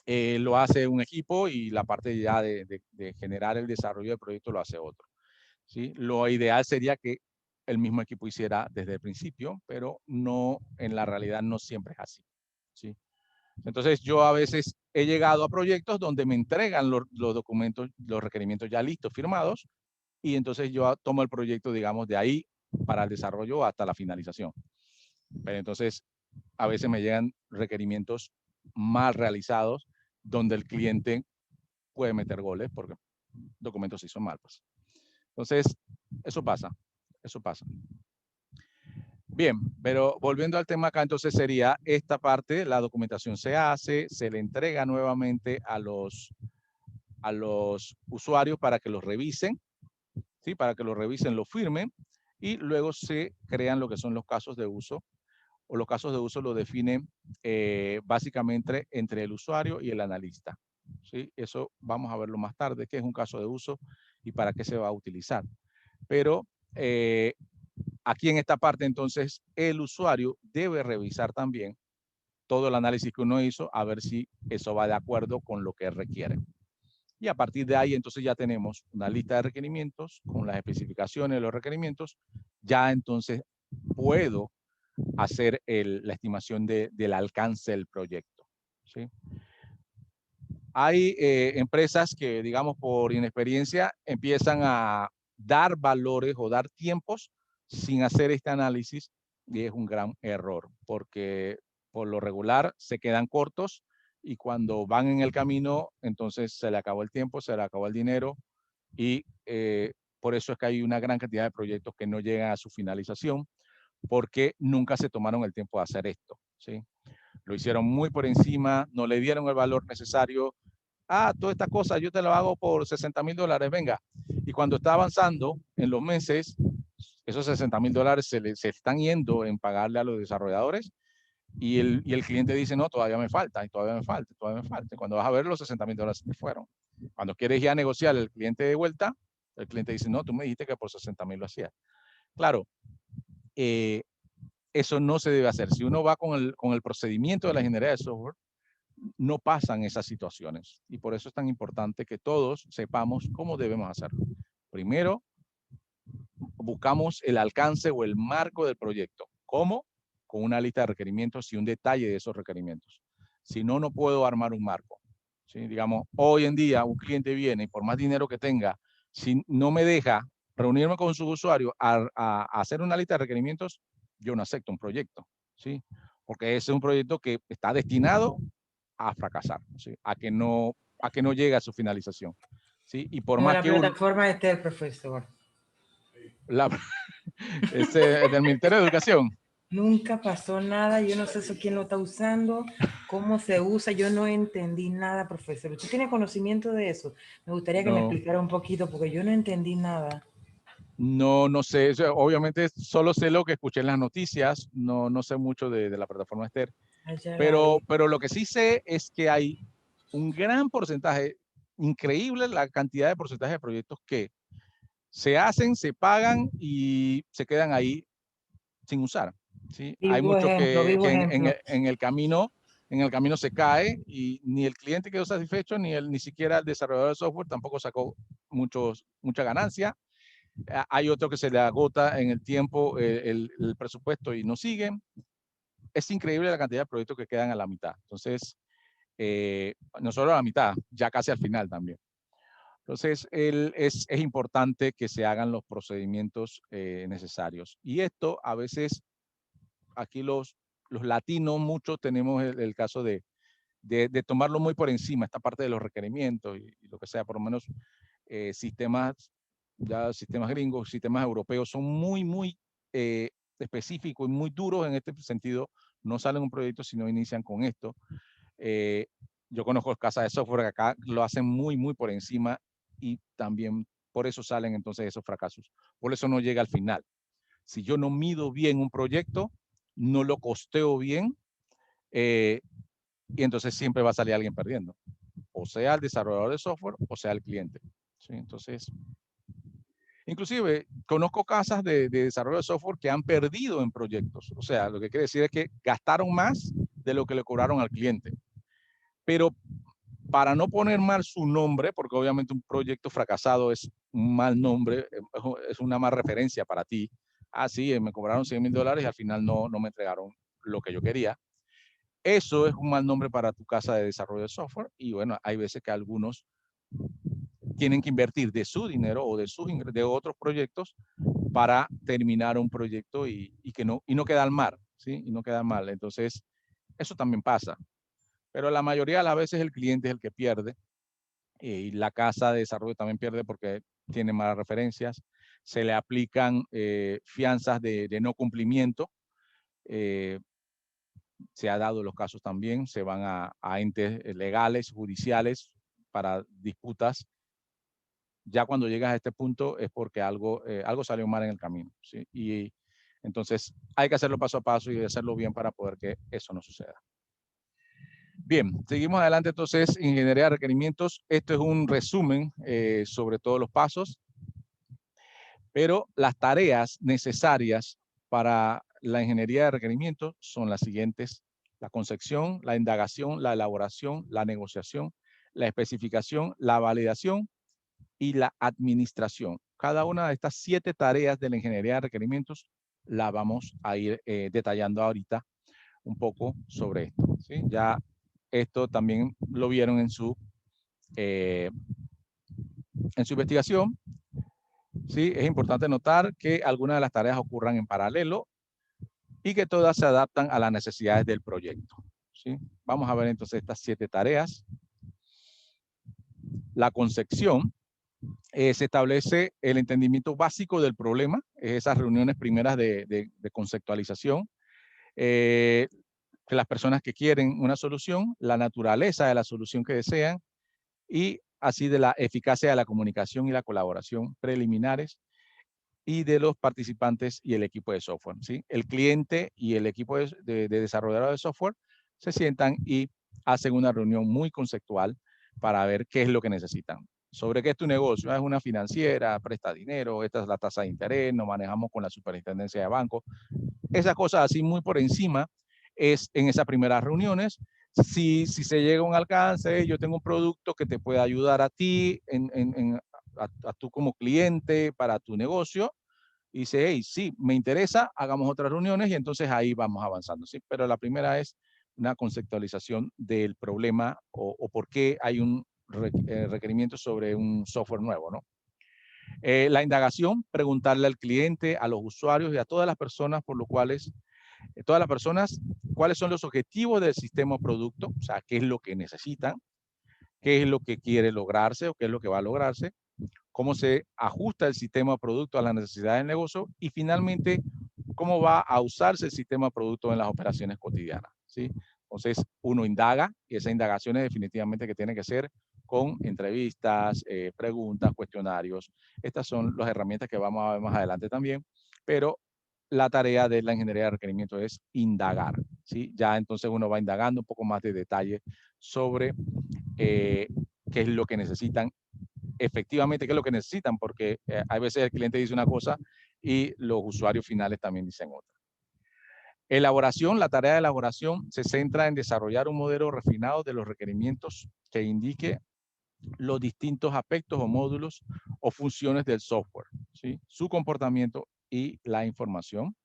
lo hace un equipo y la parte ya de generar el desarrollo del proyecto lo hace otro, ¿sí? Lo ideal sería que el mismo equipo hiciera desde el principio, pero no, en la realidad no siempre es así, ¿sí? Entonces yo a veces he llegado a proyectos donde me entregan los documentos, los requerimientos ya listos, firmados, y entonces yo tomo el proyecto, digamos, de ahí para el desarrollo hasta la finalización. Pero entonces a veces me llegan requerimientos mal realizados donde el cliente puede meter goles porque documentos se hizo mal, pues. Entonces, eso pasa, eso pasa. Bien, pero volviendo al tema acá, entonces sería esta parte, la documentación se hace, se le entrega nuevamente a los usuarios para que los revisen, ¿sí? Para que lo revisen, lo firmen, y luego se crean lo que son los casos de uso, o los casos de uso lo definen básicamente entre el usuario y el analista, ¿sí? Eso vamos a verlo más tarde, qué es un caso de uso y para qué se va a utilizar. Pero aquí en esta parte, entonces, el usuario debe revisar también todo el análisis que uno hizo, a ver si eso va de acuerdo con lo que requiere. Y a partir de ahí, entonces ya tenemos una lista de requerimientos con las especificaciones de los requerimientos. Ya entonces puedo hacer la estimación del alcance del proyecto, ¿sí? Hay empresas que, digamos, por inexperiencia, empiezan a dar valores o dar tiempos sin hacer este análisis, y es un gran error, porque por lo regular se quedan cortos y cuando van en el camino, entonces se le acabó el tiempo, se le acabó el dinero, y por eso es que hay una gran cantidad de proyectos que no llegan a su finalización, porque nunca se tomaron el tiempo de hacer esto, ¿sí? Lo hicieron muy por encima, no le dieron el valor necesario. Ah, toda esta cosa yo te lo hago por $60,000, venga. Y cuando está avanzando en los meses, esos $60,000 se están yendo en pagarle a los desarrolladores, y el cliente dice, no, todavía me falta, y todavía me falta, todavía me falta. Cuando vas a ver, los $60,000 se fueron. Cuando quieres ya negociar el cliente de vuelta, el cliente dice, no, tú me dijiste que por 60,000 lo hacías. Claro, eso no se debe hacer. Si uno va con el procedimiento de la ingeniería de software, no pasan esas situaciones. Y por eso es tan importante que todos sepamos cómo debemos hacerlo. Primero, buscamos el alcance o el marco del proyecto. ¿Cómo? Con una lista de requerimientos y un detalle de esos requerimientos. Si no, no puedo armar un marco. ¿Sí? Digamos, hoy en día un cliente viene y por más dinero que tenga, si no me deja reunirme con su usuario a hacer una lista de requerimientos, yo no acepto un proyecto, ¿sí? Porque ese es un proyecto que está destinado a fracasar, ¿sí? A que no llegue a su finalización, ¿sí? Y por Como más la que uno, plataforma este el profesor. del Ministerio de Educación. Nunca pasó nada, yo no sé eso quién lo está usando, cómo se usa, yo no entendí nada, profesor. ¿Usted tiene conocimiento de eso? Me gustaría que me No, explicara un poquito porque yo no entendí nada. no sé, o sea, obviamente solo sé lo que escuché en las noticias, no sé mucho de la plataforma Esther, Allá pero vale. lo que sí sé es que hay un gran porcentaje, increíble la cantidad de porcentaje de proyectos que se hacen, se pagan y se quedan ahí sin usar, ¿sí? Hay muchos Vivo que ejemplo. en el camino se cae y ni el cliente quedó satisfecho, ni siquiera el desarrollador de software tampoco sacó mucha ganancia. Hay otro que se le agota en el tiempo el presupuesto y no siguen. Es increíble la cantidad de proyectos que quedan a la mitad. Entonces, no solo a la mitad, ya casi al final también. Entonces, es importante que se hagan los procedimientos necesarios. Y esto a veces, aquí los latinos, muchos tenemos el caso de tomarlo muy por encima, esta parte de los requerimientos y lo que sea, por lo menos sistemas gringos, sistemas europeos son muy específicos y muy duros en este sentido. No salen un proyecto si no inician con esto. Eh, yo conozco casas de software que acá lo hacen muy por encima y también por eso salen entonces esos fracasos. Por eso no llega al final. Si yo no mido bien un proyecto, no lo costeo bien, y entonces siempre va a salir alguien perdiendo, o sea el desarrollador de software o sea el cliente, ¿sí? Entonces, inclusive conozco casas de desarrollo de software que han perdido en proyectos, o sea, lo que quiere decir es que gastaron más de lo que le cobraron al cliente, pero para no poner mal su nombre, porque obviamente un proyecto fracasado es un mal nombre, es una mala referencia para ti. Ah, sí, me cobraron $100,000 y al final no me entregaron lo que yo quería. Eso es un mal nombre para tu casa de desarrollo de software y bueno, hay veces que algunos tienen que invertir de su dinero o de otros proyectos para terminar un proyecto y no quedar mal, ¿sí? Y no quedar mal. Entonces, eso también pasa. Pero la mayoría de las veces el cliente es el que pierde y la casa de desarrollo también pierde porque tiene malas referencias. Se le aplican fianzas de no cumplimiento. Se ha dado los casos también, se van a entes legales, judiciales, para disputas. Ya cuando llegas a este punto es porque algo salió mal en el camino, ¿sí? Y entonces hay que hacerlo paso a paso y hacerlo bien para poder que eso no suceda. Bien, seguimos adelante entonces, ingeniería de requerimientos. Esto es un resumen sobre todos los pasos, pero las tareas necesarias para la ingeniería de requerimientos son las siguientes: la concepción, la indagación, la elaboración, la negociación, la especificación, la validación y la administración. Cada una de estas 7 tareas de la ingeniería de requerimientos la vamos a ir detallando ahorita un poco sobre esto, ¿sí? Ya esto también lo vieron en su investigación. ¿Sí? Es importante notar que algunas de las tareas ocurran en paralelo y que todas se adaptan a las necesidades del proyecto, ¿sí? Vamos a ver entonces estas 7 tareas. La concepción. Se establece el entendimiento básico del problema, esas reuniones primeras de conceptualización, que las personas que quieren una solución, la naturaleza de la solución que desean y así de la eficacia de la comunicación y la colaboración preliminares y de los participantes y el equipo de software, ¿sí? El cliente y el equipo de desarrolladores de software se sientan y hacen una reunión muy conceptual para ver qué es lo que necesitan. Sobre qué es tu negocio. Es una financiera, presta dinero, esta es la tasa de interés, nos manejamos con la superintendencia de banco. Esas cosas así muy por encima es en esas primeras reuniones. Si se llega a un alcance, yo tengo un producto que te puede ayudar a ti, a tú como cliente para tu negocio, y dice, hey, sí, me interesa, hagamos otras reuniones y entonces ahí vamos avanzando, ¿sí? Pero la primera es una conceptualización del problema o por qué hay un requerimiento sobre un software nuevo, ¿no? La indagación, preguntarle al cliente, a los usuarios y a todas las personas por lo cuales, todas las personas, cuáles son los objetivos del sistema o producto, o sea, qué es lo que necesitan, qué es lo que quiere lograrse o qué es lo que va a lograrse, cómo se ajusta el sistema o producto a las necesidades del negocio y finalmente cómo va a usarse el sistema o producto en las operaciones cotidianas, ¿sí? Entonces uno indaga y esa indagación es definitivamente que tiene que ser con entrevistas, preguntas, cuestionarios. Estas son las herramientas que vamos a ver más adelante también, pero la tarea de la ingeniería de requerimientos es indagar, ¿sí? Ya entonces uno va indagando un poco más de detalle sobre qué es lo que necesitan efectivamente, qué es lo que necesitan, porque hay veces el cliente dice una cosa y los usuarios finales también dicen otra. Elaboración, la tarea de elaboración se centra en desarrollar un modelo refinado de los requerimientos que indique los distintos aspectos o módulos o funciones del software, ¿sí? Su comportamiento y la información.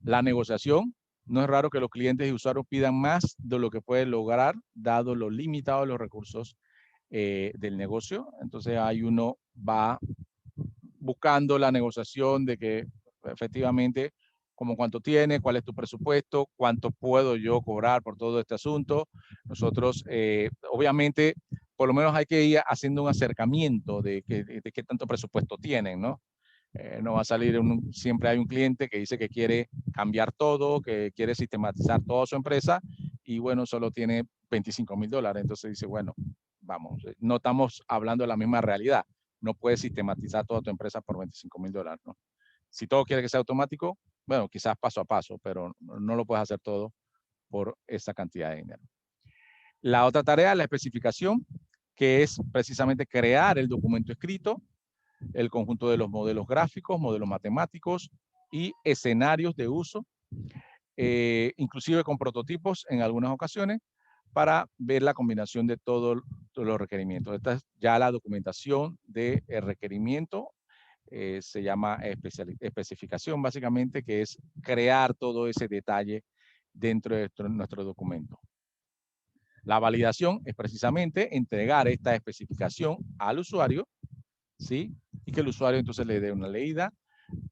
La negociación. No es raro que los clientes y usuarios pidan más de lo que pueden lograr, dado lo limitado de los recursos del negocio. Entonces ahí uno va buscando la negociación de que efectivamente, como cuánto tiene, cuál es tu presupuesto, cuánto puedo yo cobrar por todo este asunto. Nosotros, obviamente, por lo menos hay que ir haciendo un acercamiento de qué tanto presupuesto tienen, ¿no? No va a salir, siempre hay un cliente que dice que quiere cambiar todo, que quiere sistematizar toda su empresa y bueno, solo tiene $25,000. Entonces dice, bueno, vamos, no estamos hablando de la misma realidad. no puedes sistematizar toda tu empresa por $25,000, ¿no? Si todo quiere que sea automático, bueno, quizás paso a paso, pero no lo puedes hacer todo por esa cantidad de dinero. La otra tarea es la especificación, que es precisamente crear el documento escrito, el conjunto de los modelos gráficos, modelos matemáticos y escenarios de uso, inclusive con prototipos en algunas ocasiones, para ver la combinación de todos los requerimientos. Esta es ya la documentación del requerimiento, se llama especificación básicamente, que es crear todo ese detalle dentro de nuestro documento. La validación es precisamente entregar esta especificación al usuario, ¿sí? Y que el usuario entonces le dé una leída.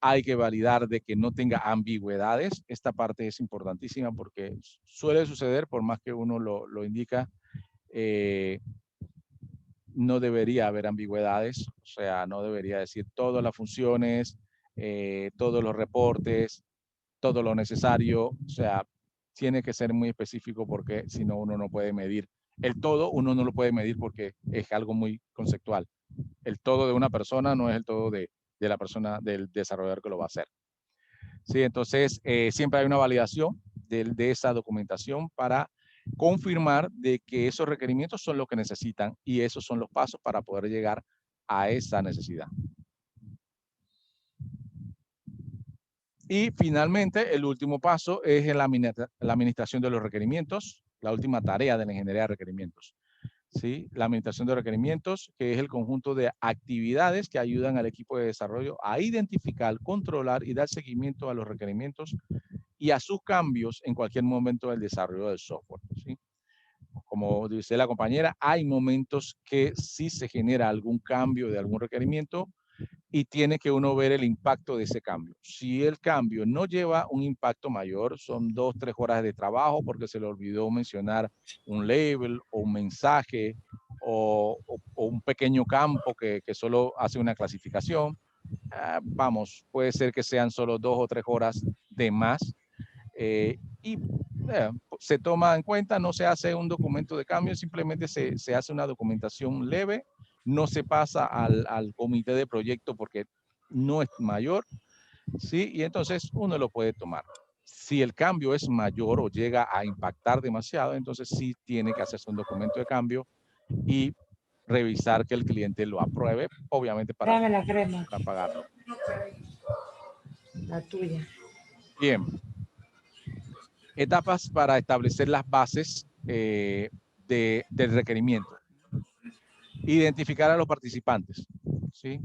Hay que validar de que no tenga ambigüedades. Esta parte es importantísima porque suele suceder, por más que uno lo indica, no debería haber ambigüedades. O sea, no debería decir todas las funciones, todos los reportes, todo lo necesario. O sea, tiene que ser muy específico porque si no, uno no puede medir. El todo uno no lo puede medir porque es algo muy conceptual. El todo de una persona no es el todo de la persona, del desarrollador que lo va a hacer. Sí, entonces siempre hay una validación de esa documentación para confirmar de que esos requerimientos son lo que necesitan y esos son los pasos para poder llegar a esa necesidad. Y finalmente, el último paso es la administración de los requerimientos, la última tarea de la ingeniería de requerimientos. ¿Sí? La administración de requerimientos, que es el conjunto de actividades que ayudan al equipo de desarrollo a identificar, controlar y dar seguimiento a los requerimientos y a sus cambios en cualquier momento del desarrollo del software. ¿Sí? Como dice la compañera, hay momentos que sí se genera algún cambio de algún requerimiento y tiene que uno ver el impacto de ese cambio. Si el cambio no lleva un impacto mayor, son 2 o 3 horas de trabajo porque se le olvidó mencionar un label o un mensaje o un pequeño campo que solo hace una clasificación. Vamos, puede ser que sean solo 2 o 3 horas de más. Y se toma en cuenta, no se hace un documento de cambio, simplemente se hace una documentación leve, no se pasa al comité de proyecto porque no es mayor, ¿sí? Y entonces uno lo puede tomar. Si el cambio es mayor o llega a impactar demasiado, entonces sí tiene que hacerse un documento de cambio y revisar que el cliente lo apruebe, obviamente para Dame la crema. pagarlo. La tuya. Bien. Etapas para establecer las bases del requerimiento. Identificar a los participantes. ¿Sí?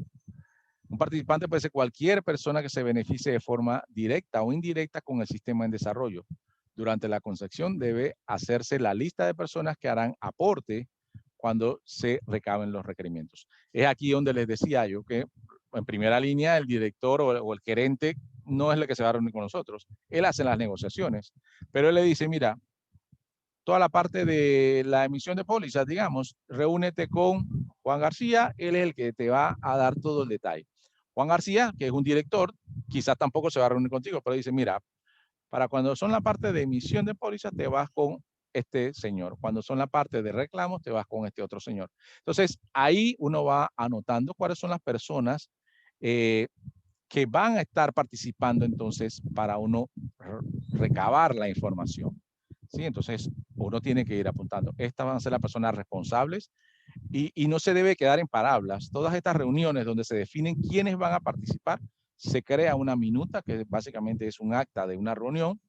Un participante puede ser cualquier persona que se beneficie de forma directa o indirecta con el sistema en desarrollo. Durante la concepción debe hacerse la lista de personas que harán aporte cuando se recaben los requerimientos. Es aquí donde les decía yo que en primera línea el director o el gerente no es el que se va a reunir con nosotros. Él hace las negociaciones, pero él le dice, mira, toda la parte de la emisión de pólizas, digamos, reúnete con Juan García, él es el que te va a dar todo el detalle. Juan García, que es un director, quizás tampoco se va a reunir contigo, pero dice, mira, para cuando son la parte de emisión de pólizas, te vas con este señor. Cuando son la parte de reclamos, te vas con este otro señor. Entonces, ahí uno va anotando cuáles son las personas que van a estar participando entonces para uno recabar la información. ¿Sí? Entonces, uno tiene que ir apuntando. Estas van a ser las personas responsables y no se debe quedar en palabras. Todas estas reuniones donde se definen quiénes van a participar, se crea una minuta que básicamente es un acta de una reunión.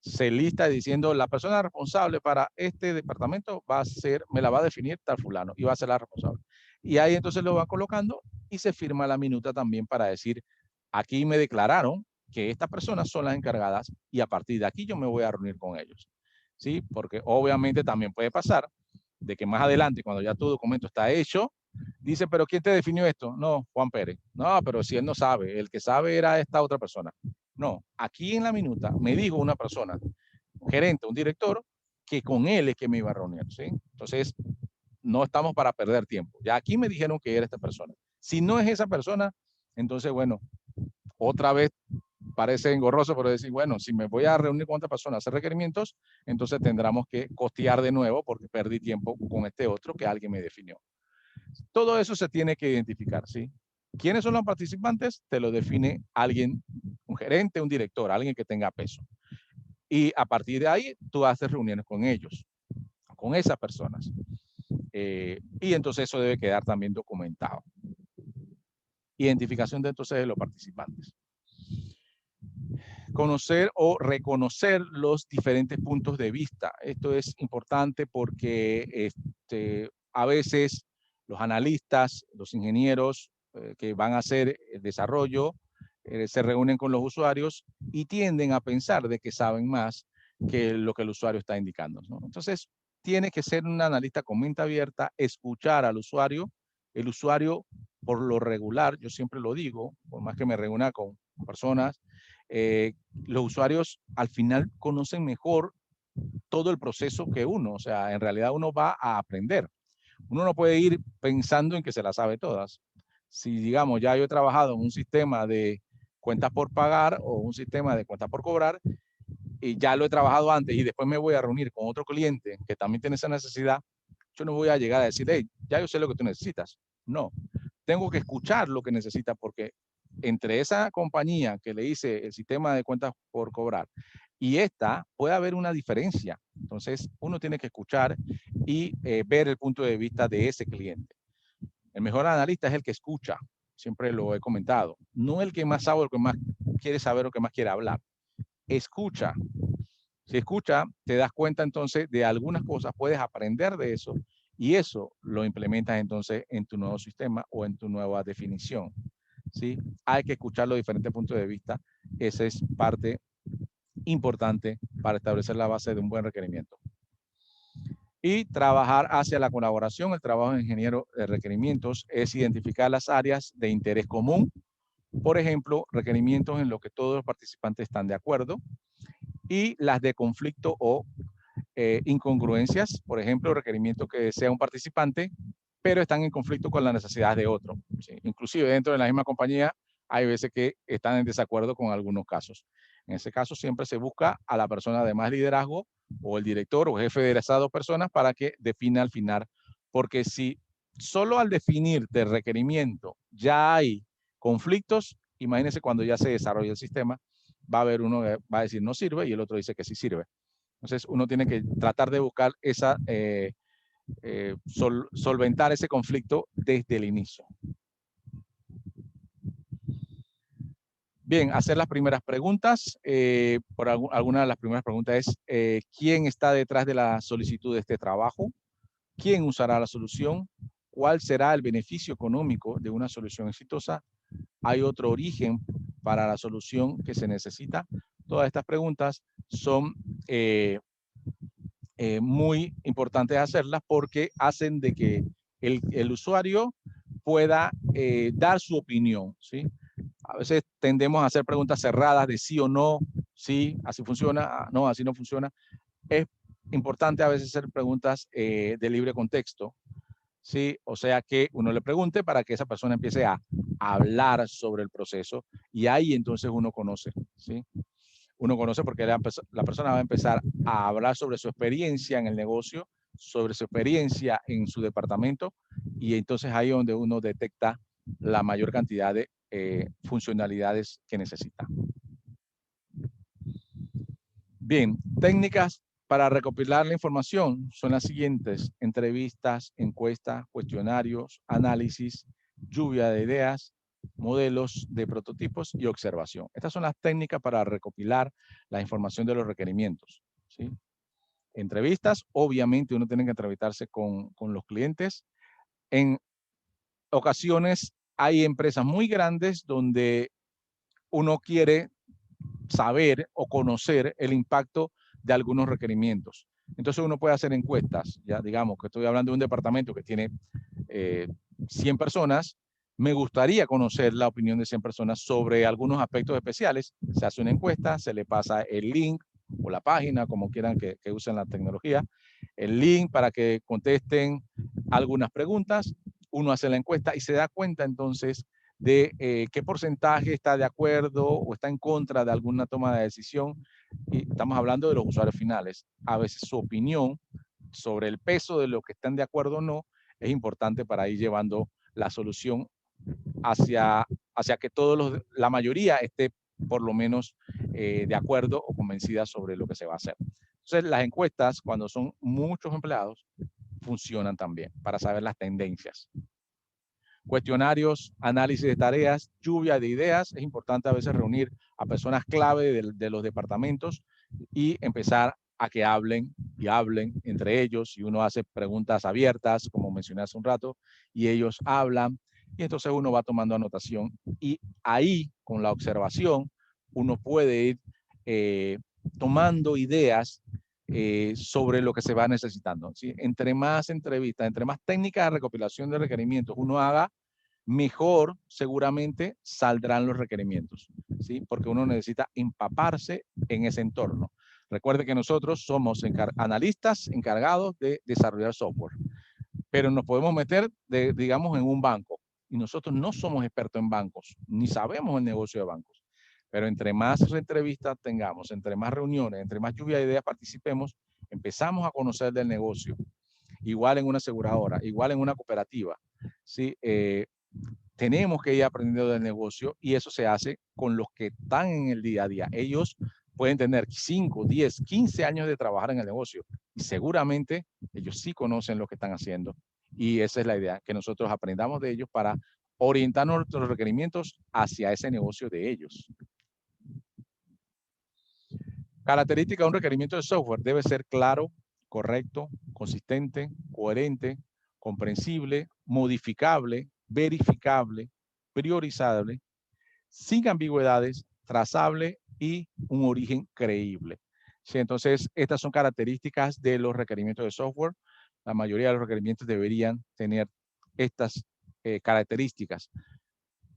Se lista diciendo la persona responsable para este departamento va a ser, me la va a definir tal fulano y va a ser la responsable. Y ahí entonces lo va colocando y se firma la minuta también para decir, aquí me declararon que estas personas son las encargadas y a partir de aquí yo me voy a reunir con ellos. ¿Sí? Porque obviamente también puede pasar de que más adelante, cuando ya tu documento está hecho, dice, pero ¿quién te definió esto? No, Juan Pérez. No, pero si él no sabe, el que sabe era esta otra persona. No, aquí en la minuta me dijo una persona, un gerente, un director, que con él es que me iba a reunir, ¿sí? Entonces, no estamos para perder tiempo. Ya aquí me dijeron que era esta persona. Si no es esa persona, entonces, bueno, otra vez parece engorroso, pero decir, bueno, si me voy a reunir con otra persona a hacer requerimientos, entonces tendremos que costear de nuevo porque perdí tiempo con este otro que alguien me definió. Todo eso se tiene que identificar, ¿sí? ¿Quiénes son los participantes? Te lo define alguien, un gerente, un director, alguien que tenga peso. Y a partir de ahí, tú haces reuniones con ellos, con esas personas. Y entonces eso debe quedar también documentado. Identificación de entonces de los participantes. Conocer o reconocer los diferentes puntos de vista. Esto es importante porque a veces los analistas, los ingenieros que van a hacer el desarrollo, se reúnen con los usuarios y tienden a pensar de que saben más que lo que el usuario está indicando, ¿no? Entonces, tiene que ser un analista con mente abierta, escuchar al usuario. El usuario, por lo regular, yo siempre lo digo, por más que me reúna con personas, los usuarios al final conocen mejor todo el proceso que uno. O sea, en realidad uno va a aprender. Uno no puede ir pensando en que se las sabe todas. Si, digamos, ya yo he trabajado en un sistema de cuentas por pagar o un sistema de cuentas por cobrar y ya lo he trabajado antes y después me voy a reunir con otro cliente que también tiene esa necesidad, yo no voy a llegar a decir, hey, ya yo sé lo que tú necesitas. No, tengo que escuchar lo que necesita porque entre esa compañía que le hice el sistema de cuentas por cobrar y esta puede haber una diferencia. Entonces, uno tiene que escuchar y ver el punto de vista de ese cliente. El mejor analista es el que escucha, siempre lo he comentado, no el que más sabe, el que más quiere saber o que más quiere hablar. Escucha. Si escucha, te das cuenta entonces de algunas cosas, puedes aprender de eso y eso lo implementas entonces en tu nuevo sistema o en tu nueva definición. ¿Sí? Hay que escuchar los diferentes puntos de vista. Esa es parte importante para establecer la base de un buen requerimiento. Y trabajar hacia la colaboración. El trabajo de ingeniero de requerimientos es identificar las áreas de interés común. Por ejemplo, requerimientos en los que todos los participantes están de acuerdo y las de conflicto o incongruencias. Por ejemplo, requerimientos que desea un participante, pero están en conflicto con las necesidades de otro. ¿Sí? Inclusive dentro de la misma compañía hay veces que están en desacuerdo con algunos casos. En ese caso siempre se busca a la persona de más liderazgo o el director o jefe de esas dos personas para que defina al final. Porque si solo al definir el requerimiento ya hay conflictos, imagínense cuando ya se desarrolla el sistema, va a haber uno que va a decir no sirve y el otro dice que sí sirve. Entonces uno tiene que tratar de buscar esa, solventar ese conflicto desde el inicio. Bien, hacer las primeras preguntas. Alguna de las primeras preguntas es, ¿quién está detrás de la solicitud de este trabajo? ¿Quién usará la solución? ¿Cuál será el beneficio económico de una solución exitosa? ¿Hay otro origen para la solución que se necesita? Todas estas preguntas son muy importantes hacerlas porque hacen de que el usuario pueda dar su opinión, ¿sí? A veces tendemos a hacer preguntas cerradas de sí o no, sí, así funciona, no, así no funciona. Es importante a veces hacer preguntas de libre contexto, ¿sí? O sea que uno le pregunte para que esa persona empiece a hablar sobre el proceso y ahí entonces uno conoce, ¿sí? Uno conoce porque la persona va a empezar a hablar sobre su experiencia en el negocio, sobre su experiencia en su departamento y entonces ahí es donde uno detecta la mayor cantidad de funcionalidades que necesita. Bien, técnicas para recopilar la información son las siguientes: entrevistas, encuestas, cuestionarios, análisis, lluvia de ideas, modelos de prototipos y observación. Estas son las técnicas para recopilar la información de los requerimientos, ¿sí? Entrevistas, obviamente uno tiene que entrevistarse con los clientes. En ocasiones hay empresas muy grandes donde uno quiere saber o conocer el impacto de algunos requerimientos. Entonces uno puede hacer encuestas, ya digamos que estoy hablando de un departamento que tiene 100 personas, me gustaría conocer la opinión de 100 personas sobre algunos aspectos especiales. Se hace una encuesta, se le pasa el link o la página, como quieran que usen la tecnología, el link para que contesten algunas preguntas, uno hace la encuesta y se da cuenta entonces de qué porcentaje está de acuerdo o está en contra de alguna toma de decisión. Y estamos hablando de los usuarios finales. A veces su opinión sobre el peso de lo que están de acuerdo o no es importante para ir llevando la solución hacia que la mayoría esté por lo menos de acuerdo o convencida sobre lo que se va a hacer. Entonces, las encuestas, cuando son muchos empleados, funcionan también para saber las tendencias. Cuestionarios, análisis de tareas, lluvia de ideas. Es importante a veces reunir a personas clave de los departamentos y empezar a que hablen y hablen entre ellos. Y uno hace preguntas abiertas, como mencioné hace un rato, y ellos hablan. Y entonces uno va tomando anotación. Y ahí, con la observación, uno puede ir tomando ideas sobre lo que se va necesitando, ¿sí? Entre más entrevistas, entre más técnicas de recopilación de requerimientos uno haga, mejor seguramente saldrán los requerimientos, ¿sí? Porque uno necesita empaparse en ese entorno. Recuerde que nosotros somos analistas encargados de desarrollar software, pero nos podemos meter, digamos, en un banco, y nosotros no somos expertos en bancos, ni sabemos el negocio de bancos. Pero entre más entrevistas tengamos, entre más reuniones, entre más lluvia de ideas participemos, empezamos a conocer del negocio. Igual en una aseguradora, igual en una cooperativa, ¿sí? Tenemos que ir aprendiendo del negocio, y eso se hace con los que están en el día a día. Ellos pueden tener 5, 10, 15 años de trabajar en el negocio y seguramente ellos sí conocen lo que están haciendo. Y esa es la idea, que nosotros aprendamos de ellos para orientar nuestros requerimientos hacia ese negocio de ellos. Característica de un requerimiento de software: debe ser claro, correcto, consistente, coherente, comprensible, modificable, verificable, priorizable, sin ambigüedades, trazable y un origen creíble. Sí, entonces, estas son características de los requerimientos de software. La mayoría de los requerimientos deberían tener estas características.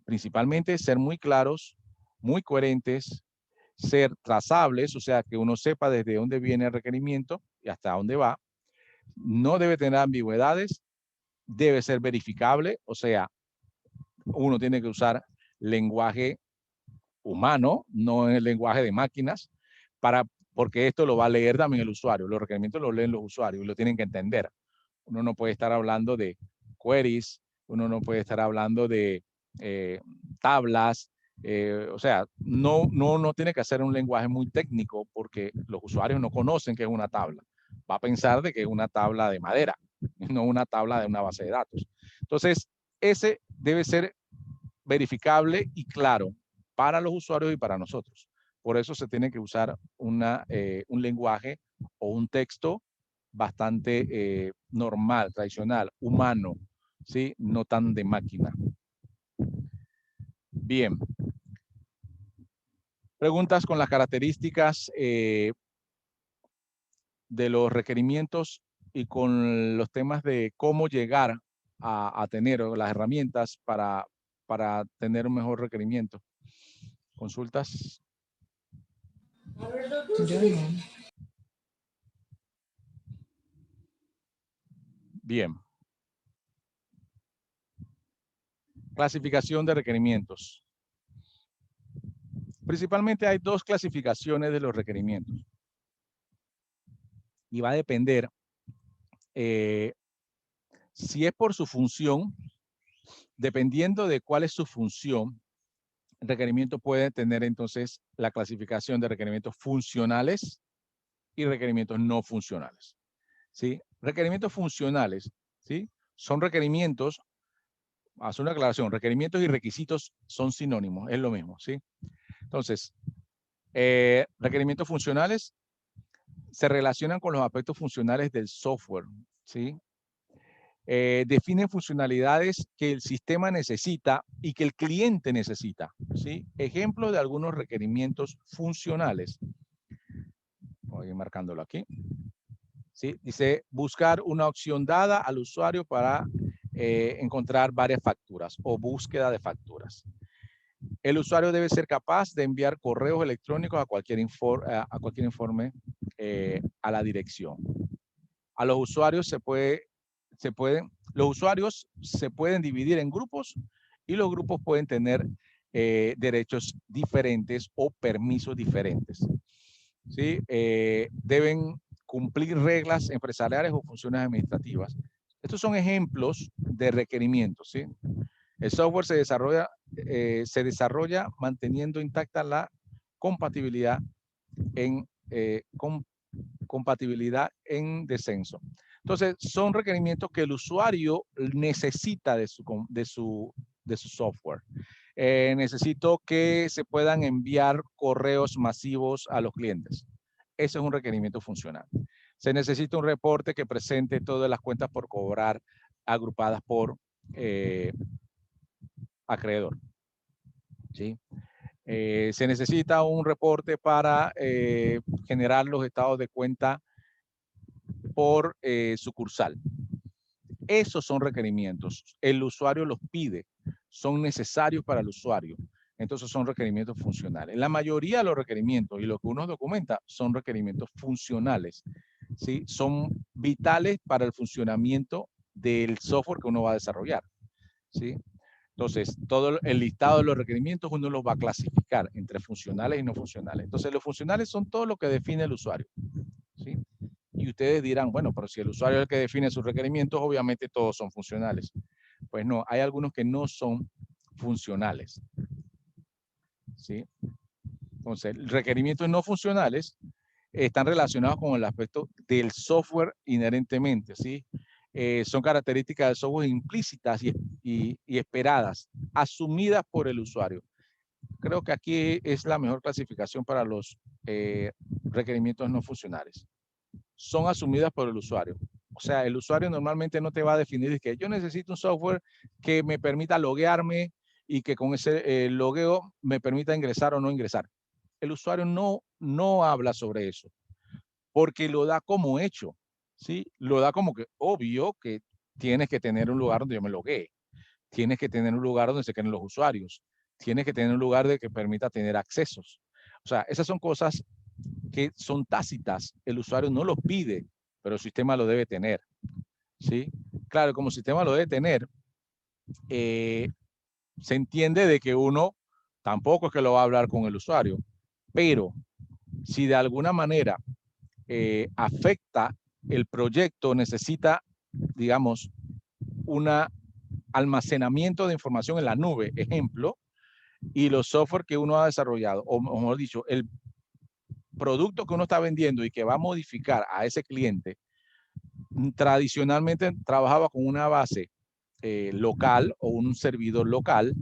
Principalmente ser muy claros, muy coherentes, ser trazables, o sea, que uno sepa desde dónde viene el requerimiento y hasta dónde va. No debe tener ambigüedades, debe ser verificable, o sea, uno tiene que usar lenguaje humano, no en el lenguaje de máquinas, porque esto lo va a leer también el usuario. Los requerimientos los leen los usuarios y lo tienen que entender. Uno no puede estar hablando de queries, uno no puede estar hablando de tablas, o sea, no tiene que hacer un lenguaje muy técnico porque los usuarios no conocen qué es una tabla. Va a pensar de que es una tabla de madera, no una tabla de una base de datos. Entonces, ese debe ser verificable y claro para los usuarios y para nosotros. Por eso se tiene que usar un lenguaje o un texto bastante normal, tradicional, humano, ¿sí? No tan de máquina. Bien. Preguntas con las características de los requerimientos y con los temas de cómo llegar a tener las herramientas para tener un mejor requerimiento. ¿Consultas? Yo no. Bien. Clasificación de requerimientos. Principalmente hay dos clasificaciones de los requerimientos. Y va a depender si es por su función. Dependiendo de cuál es su función, el requerimiento puede tener entonces la clasificación de requerimientos funcionales y requerimientos no funcionales. ¿Sí? Requerimientos funcionales, ¿sí? Son requerimientos, hace una aclaración, requerimientos y requisitos son sinónimos, es lo mismo, ¿sí? Entonces, requerimientos funcionales se relacionan con los aspectos funcionales del software, ¿sí? Definen funcionalidades que el sistema necesita y que el cliente necesita, ¿sí? Ejemplo de algunos requerimientos funcionales. Voy a ir marcándolo aquí. ¿Sí? Dice, buscar una opción dada al usuario para encontrar varias facturas o búsqueda de facturas. El usuario debe ser capaz de enviar correos electrónicos a cualquier informe a la dirección. A los usuarios los usuarios se pueden dividir en grupos y los grupos pueden tener derechos diferentes o permisos diferentes. ¿Sí? Deben cumplir reglas empresariales o funciones administrativas. Estos son ejemplos de requerimientos, ¿sí? El software se desarrolla manteniendo intacta la compatibilidad compatibilidad en descenso. Entonces, son requerimientos que el usuario necesita de su software. Necesito que se puedan enviar correos masivos a los clientes. Ese es un requerimiento funcional. Se necesita un reporte que presente todas las cuentas por cobrar agrupadas por acreedor. ¿Sí? Se necesita un reporte para generar los estados de cuenta por sucursal. Esos son requerimientos. El usuario los pide. Son necesarios para el usuario. Entonces son requerimientos funcionales. La mayoría de los requerimientos y lo que uno documenta son requerimientos funcionales. ¿Sí? Son vitales para el funcionamiento del software que uno va a desarrollar. ¿Sí? Entonces, todo el listado de los requerimientos uno los va a clasificar entre funcionales y no funcionales. Entonces, los funcionales son todo lo que define el usuario. ¿Sí? Y ustedes dirán, bueno, pero si el usuario es el que define sus requerimientos, obviamente todos son funcionales. Pues no, hay algunos que no son funcionales. ¿Sí? Entonces, requerimientos no funcionales están relacionados con el aspecto del software inherentemente, ¿sí? Son características del software implícitas y esperadas, asumidas por el usuario. Creo que aquí es la mejor clasificación para los requerimientos no funcionales. Son asumidas por el usuario. O sea, el usuario normalmente no te va a definir que yo necesito un software que me permita loguearme y que con ese logueo me permita ingresar o no ingresar. El usuario no habla sobre eso, porque lo da como hecho, ¿sí? Lo da como que obvio que tienes que tener un lugar donde yo me loguee, tienes que tener un lugar donde se queden los usuarios, tienes que tener un lugar de que permita tener accesos. O sea, esas son cosas que son tácitas, el usuario no los pide, pero el sistema lo debe tener, ¿sí? Claro, como el sistema lo debe tener, se entiende de que uno tampoco es que lo va a hablar con el usuario, pero si de alguna manera afecta el proyecto, necesita, digamos, un almacenamiento de información en la nube, ejemplo, y los software que uno ha desarrollado, o mejor dicho, el producto que uno está vendiendo y que va a modificar a ese cliente, tradicionalmente trabajaba con una base local o un servidor local.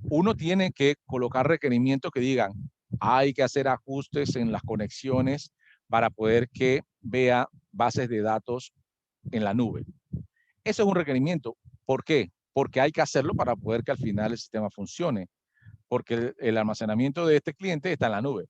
Uno tiene que colocar requerimientos que digan, hay que hacer ajustes en las conexiones para poder que vea bases de datos en la nube. Eso es un requerimiento. ¿Por qué? Porque hay que hacerlo para poder que al final el sistema funcione. Porque el almacenamiento de este cliente está en la nube.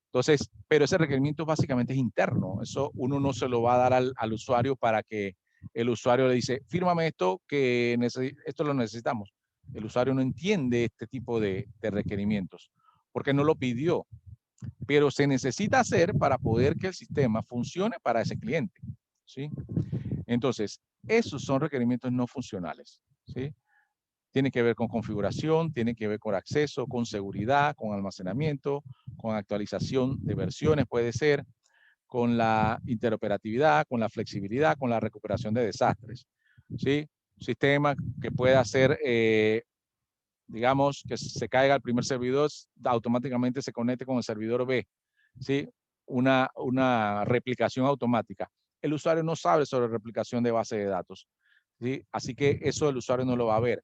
Entonces, pero ese requerimiento básicamente es interno. Eso uno no se lo va a dar al usuario para que el usuario le dice, fírmame esto, que esto lo necesitamos. El usuario no entiende este tipo de requerimientos porque no lo pidió, pero se necesita hacer para poder que el sistema funcione para ese cliente, ¿sí? Entonces, esos son requerimientos no funcionales, ¿sí? Tiene que ver con configuración, tiene que ver con acceso, con seguridad, con almacenamiento, con actualización de versiones, puede ser, con la interoperatividad, con la flexibilidad, con la recuperación de desastres, ¿sí? Un sistema que pueda hacer, digamos, que se caiga el primer servidor, automáticamente se conecte con el servidor B, ¿sí? Una replicación automática. El usuario no sabe sobre replicación de base de datos, ¿sí? Así que eso el usuario no lo va a ver.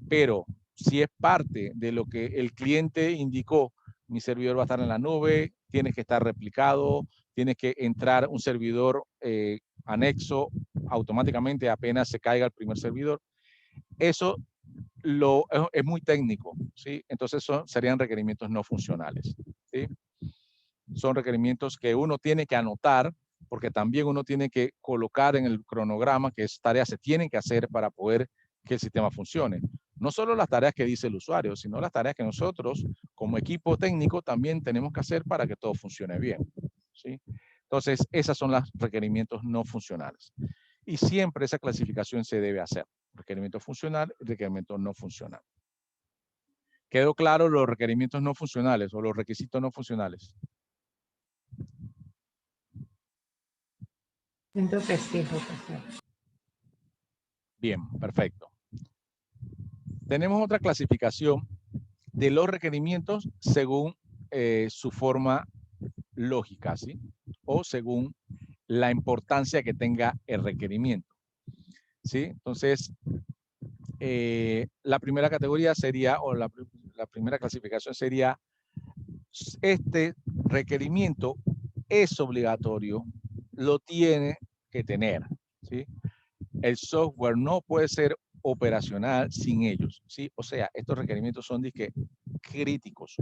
Pero si es parte de lo que el cliente indicó, mi servidor va a estar en la nube, tiene que estar replicado, tiene que entrar un servidor anexo automáticamente apenas se caiga el primer servidor. Eso es muy técnico, ¿sí? Entonces serían requerimientos no funcionales, ¿sí? Son requerimientos que uno tiene que anotar porque también uno tiene que colocar en el cronograma que esas tareas se tienen que hacer para poder que el sistema funcione. No solo las tareas que dice el usuario, sino las tareas que nosotros como equipo técnico también tenemos que hacer para que todo funcione bien, ¿sí? Entonces, esos son los requerimientos no funcionales. Y siempre esa clasificación se debe hacer. Requerimiento funcional y requerimiento no funcional. ¿Quedó claro los requerimientos no funcionales o los requisitos no funcionales? Entonces, sí, profesor. Bien, perfecto. Tenemos otra clasificación de los requerimientos según su forma lógica, ¿sí? O según la importancia que tenga el requerimiento, ¿sí? Entonces, la primera categoría sería, o la primera clasificación sería, este requerimiento es obligatorio, lo tiene que tener, ¿sí? El software no puede ser operacional sin ellos, ¿sí? O sea, estos requerimientos son críticos.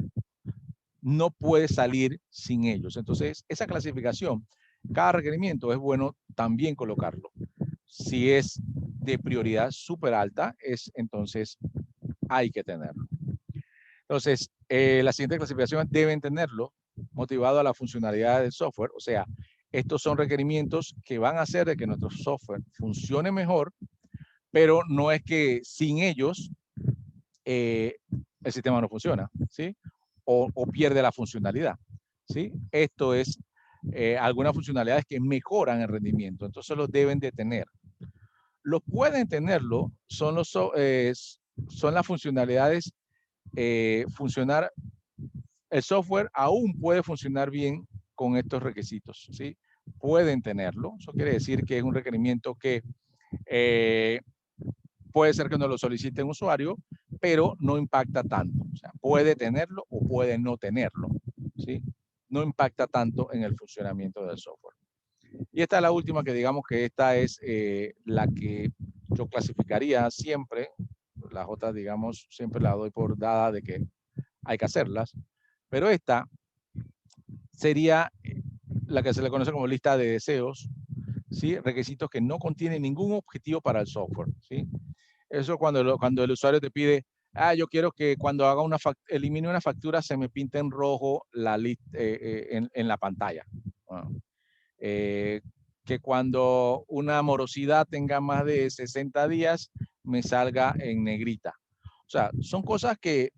No puede salir sin ellos. Entonces, esa clasificación, cada requerimiento es bueno también colocarlo. Si es de prioridad súper alta, entonces hay que tenerlo. Entonces, la siguiente clasificación deben tenerlo motivado a la funcionalidad del software. O sea, estos son requerimientos que van a hacer de que nuestro software funcione mejor, pero no es que sin ellos el sistema no funciona, ¿sí? O pierde la funcionalidad, ¿sí? Esto es algunas funcionalidades que mejoran el rendimiento, entonces los deben de tener. Los pueden tenerlo, son las funcionalidades, funcionar, el software aún puede funcionar bien con estos requisitos, ¿sí? Pueden tenerlo, eso quiere decir que es un requerimiento que puede ser que no lo solicite un usuario, pero no impacta tanto. O sea, puede tenerlo o puede no tenerlo, ¿sí? No impacta tanto en el funcionamiento del software. Y esta es la última que digamos que esta es la que yo clasificaría siempre. Las otras, digamos, siempre la doy por dada de que hay que hacerlas. Pero esta sería la que se le conoce como lista de deseos, ¿sí? Requisitos que no contienen ningún objetivo para el software, ¿sí? Eso cuando el usuario te pide, yo quiero que cuando haga elimine una factura se me pinte en rojo la lista en la pantalla. Bueno, que cuando una morosidad tenga más de 60 días me salga en negrita. O sea, son cosas que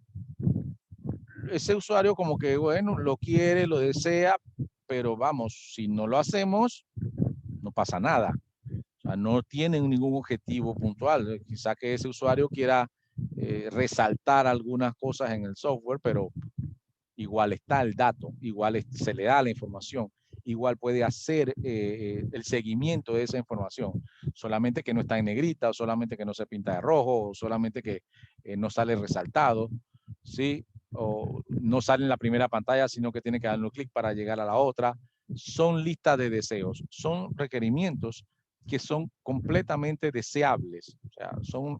ese usuario como que, bueno, lo quiere, lo desea, pero vamos, si no lo hacemos, no pasa nada. O sea, no tienen ningún objetivo puntual. Quizá que ese usuario quiera resaltar algunas cosas en el software, pero igual está el dato, igual se le da la información, igual puede hacer el seguimiento de esa información, solamente que no está en negrita, o solamente que no se pinta de rojo, o solamente que no sale resaltado, ¿sí? O no sale en la primera pantalla, sino que tiene que darle un clic para llegar a la otra. Son listas de deseos, son requerimientos que son completamente deseables, o sea, son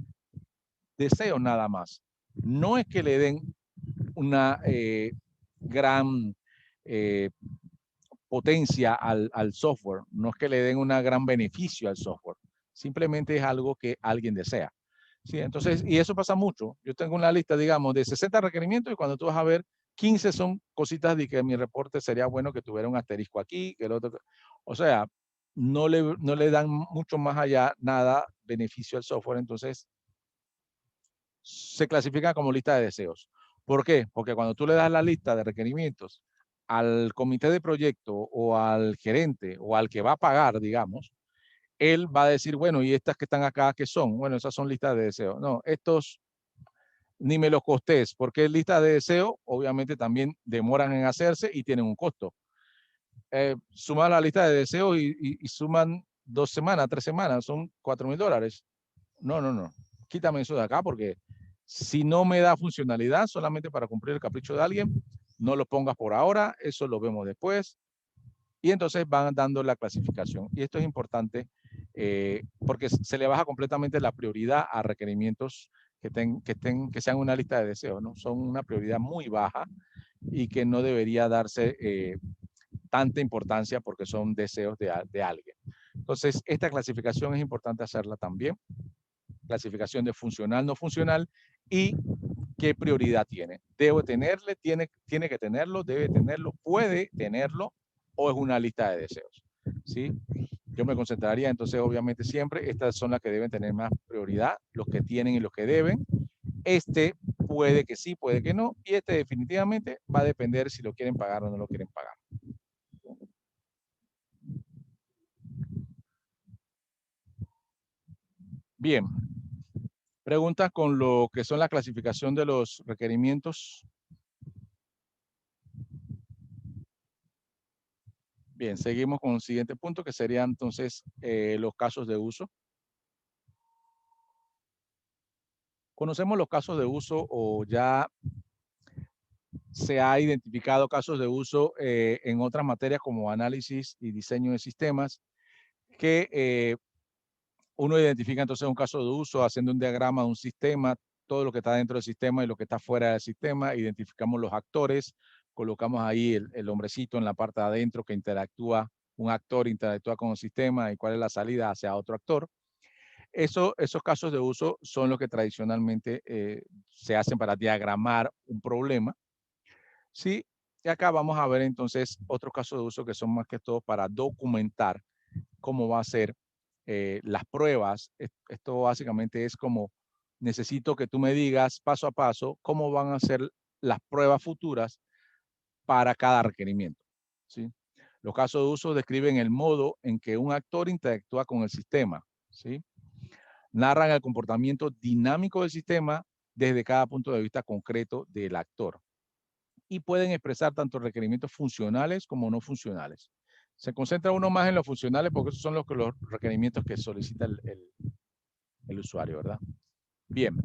deseos nada más. No es que le den una gran potencia al software, no es que le den un gran beneficio al software, simplemente es algo que alguien desea. Sí, entonces, y eso pasa mucho. Yo tengo una lista, digamos, de 60 requerimientos y cuando tú vas a ver, 15 son cositas de que mi reporte sería bueno que tuviera un asterisco aquí, que el otro. O sea, no le dan mucho más allá nada beneficio al software, entonces se clasifica como lista de deseos. ¿Por qué? Porque cuando tú le das la lista de requerimientos al comité de proyecto o al gerente o al que va a pagar, digamos, él va a decir, bueno, ¿y estas que están acá qué son? Bueno, esas son listas de deseos. No, estos ni me los costes, porque listas de deseos obviamente también demoran en hacerse y tienen un costo. Suman la lista de deseos y suman 2 semanas, 3 semanas, son $4,000. No, no, no. Quítame eso de acá porque si no me da funcionalidad solamente para cumplir el capricho de alguien, no lo pongas por ahora, eso lo vemos después. Y entonces van dando la clasificación. Y esto es importante porque se le baja completamente la prioridad a requerimientos que sean una lista de deseos, ¿no? Son una prioridad muy baja y que no debería darse tanta importancia porque son deseos de alguien. Entonces, esta clasificación es importante hacerla también. Clasificación de funcional, no funcional y qué prioridad tiene. Debe tenerle, tiene que tenerlo, debe tenerlo, puede tenerlo o es una lista de deseos. ¿Sí? Yo me concentraría entonces obviamente siempre, estas son las que deben tener más prioridad, los que tienen y los que deben. Este puede que sí, puede que no, y este definitivamente va a depender si lo quieren pagar o no lo quieren pagar. Bien. Preguntas con lo que son la clasificación de los requerimientos. Bien, seguimos con el siguiente punto, que serían entonces los casos de uso. Conocemos los casos de uso o ya se ha identificado casos de uso en otras materias como análisis y diseño de sistemas, que uno identifica entonces un caso de uso haciendo un diagrama de un sistema, todo lo que está dentro del sistema y lo que está fuera del sistema, identificamos los actores, colocamos ahí el hombrecito en la parte de adentro que interactúa, un actor interactúa con el sistema y cuál es la salida hacia otro actor. Esos casos de uso son los que tradicionalmente se hacen para diagramar un problema. Sí, y acá vamos a ver entonces otros casos de uso que son más que todo para documentar cómo va a ser las pruebas. Esto básicamente es como necesito que tú me digas paso a paso cómo van a ser las pruebas futuras para cada requerimiento. ¿Sí? Los casos de uso describen el modo en que un actor interactúa con el sistema. ¿Sí? Narran el comportamiento dinámico del sistema desde cada punto de vista concreto del actor. Y pueden expresar tanto requerimientos funcionales como no funcionales. Se concentra uno más en los funcionales porque esos son los requerimientos que solicita el usuario, ¿verdad? Bien.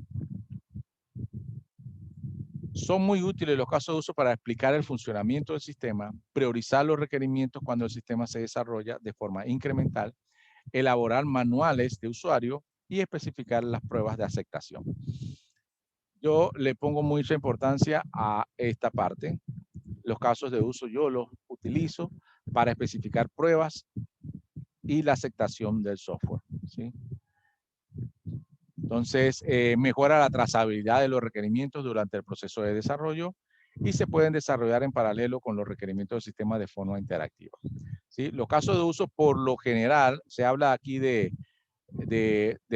Son muy útiles los casos de uso para explicar el funcionamiento del sistema, priorizar los requerimientos cuando el sistema se desarrolla de forma incremental, elaborar manuales de usuario y especificar las pruebas de aceptación. Yo le pongo mucha importancia a esta parte. Los casos de uso yo los utilizo para especificar pruebas y la aceptación del software. ¿Sí? Entonces, mejora la trazabilidad de los requerimientos durante el proceso de desarrollo y se pueden desarrollar en paralelo con los requerimientos del sistema de forma interactiva. ¿Sí? Los casos de uso, por lo general, se habla aquí de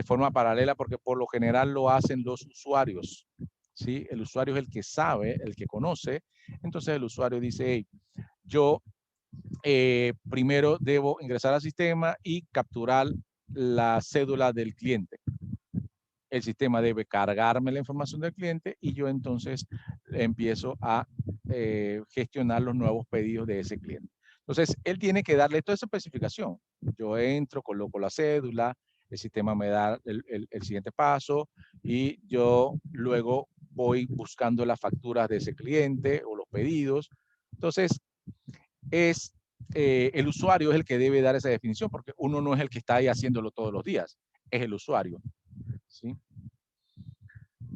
forma paralela porque por lo general lo hacen los usuarios. ¿Sí? El usuario es el que sabe, el que conoce. Entonces el usuario dice, hey, yo primero debo ingresar al sistema y capturar la cédula del cliente. El sistema debe cargarme la información del cliente y yo entonces empiezo a gestionar los nuevos pedidos de ese cliente. Entonces, él tiene que darle toda esa especificación. Yo entro, coloco la cédula, el sistema me da el siguiente paso y yo luego voy buscando las facturas de ese cliente o los pedidos. Entonces, el usuario es el que debe dar esa definición porque uno no es el que está ahí haciéndolo todos los días, es el usuario. ¿Sí?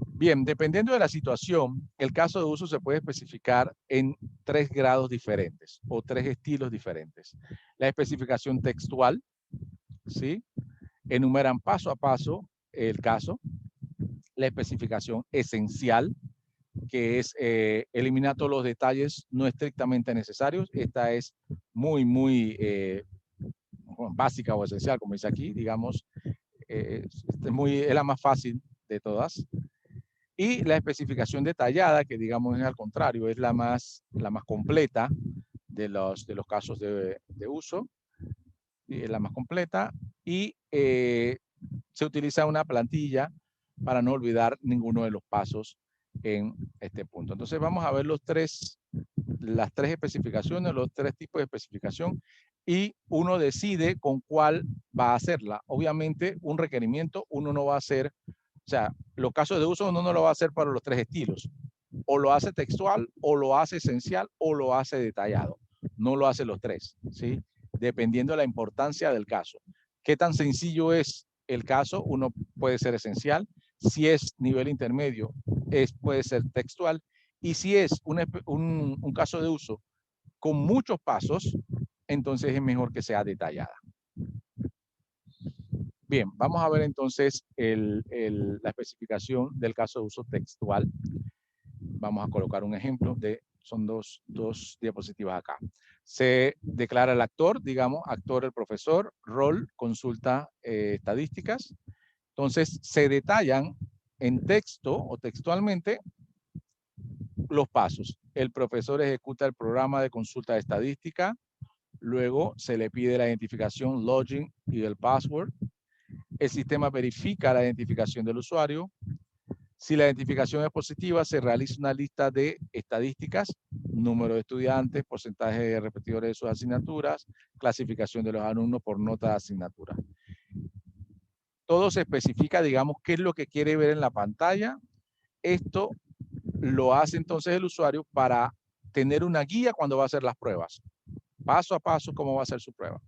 Bien, dependiendo de la situación, el caso de uso se puede especificar en 3 grados diferentes o 3 estilos diferentes. La especificación textual, ¿sí? Enumeran paso a paso el caso. La especificación esencial, que es eliminar todos los detalles no estrictamente necesarios. Esta es muy básica o esencial, como dice aquí, digamos, es la más fácil de todas. Y la especificación detallada, que digamos es al contrario, es la más completa de los casos de uso, y es la más completa, y se utiliza una plantilla para no olvidar ninguno de los pasos en este punto. Entonces vamos a ver las tres especificaciones, los 3 tipos de especificación, y uno decide con cuál va a hacerla. Obviamente un requerimiento uno no va a hacer, o sea, los casos de uso uno no lo va a hacer para los 3 estilos. O lo hace textual, o lo hace esencial, o lo hace detallado. No lo hace los 3, ¿sí? Dependiendo de la importancia del caso. ¿Qué tan sencillo es el caso? Uno puede ser esencial. Si es nivel intermedio, puede ser textual. Y si es un caso de uso con muchos pasos, entonces es mejor que sea detallada. Bien, vamos a ver entonces la especificación del caso de uso textual. Vamos a colocar un ejemplo son dos diapositivas acá. Se declara el actor, digamos, actor el profesor, rol, consulta estadísticas. Entonces se detallan en texto o textualmente los pasos. El profesor ejecuta el programa de consulta de estadística. Luego se le pide la identificación, login y el password. El sistema verifica la identificación del usuario. Si la identificación es positiva, se realiza una lista de estadísticas, número de estudiantes, porcentaje de repetidores de sus asignaturas, clasificación de los alumnos por nota de asignatura. Todo se especifica, digamos, qué es lo que quiere ver en la pantalla. Esto lo hace entonces el usuario para tener una guía cuando va a hacer las pruebas. Paso a paso, cómo va a hacer su prueba.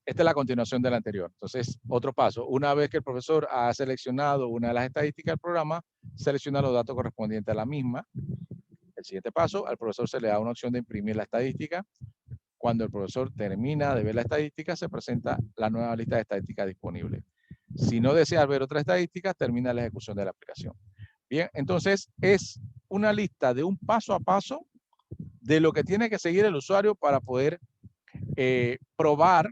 Esta es la continuación de la anterior. Entonces, otro paso. Una vez que el profesor ha seleccionado una de las estadísticas del programa, selecciona los datos correspondientes a la misma. El siguiente paso, al profesor se le da una opción de imprimir la estadística. Cuando el profesor termina de ver la estadística, se presenta la nueva lista de estadísticas disponible. Si no desea ver otra estadística, termina la ejecución de la aplicación. Bien, entonces es una lista de un paso a paso de lo que tiene que seguir el usuario para poder probar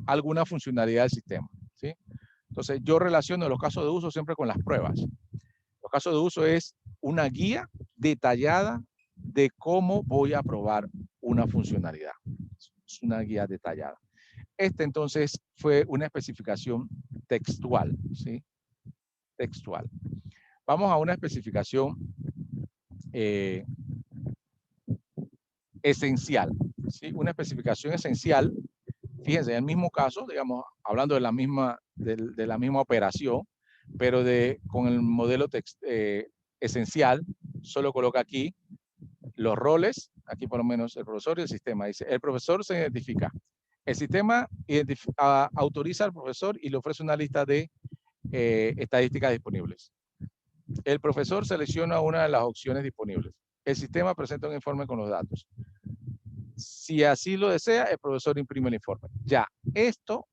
alguna funcionalidad del sistema, ¿sí? Entonces yo relaciono los casos de uso siempre con las pruebas. Los casos de uso es una guía detallada de cómo voy a probar una funcionalidad. Es una guía detallada. Entonces fue una especificación textual, ¿sí? Textual. Vamos a una especificación esencial, ¿sí? Una especificación esencial. Fíjense, en el mismo caso, digamos, hablando de la misma operación, pero con el modelo esencial, solo coloca aquí los roles, aquí por lo menos el profesor y el sistema. Dice, el profesor se identifica. El sistema autoriza al profesor y le ofrece una lista de estadísticas disponibles. El profesor selecciona una de las opciones disponibles. El sistema presenta un informe con los datos. Si así lo desea, el profesor imprime el informe. Ya, esto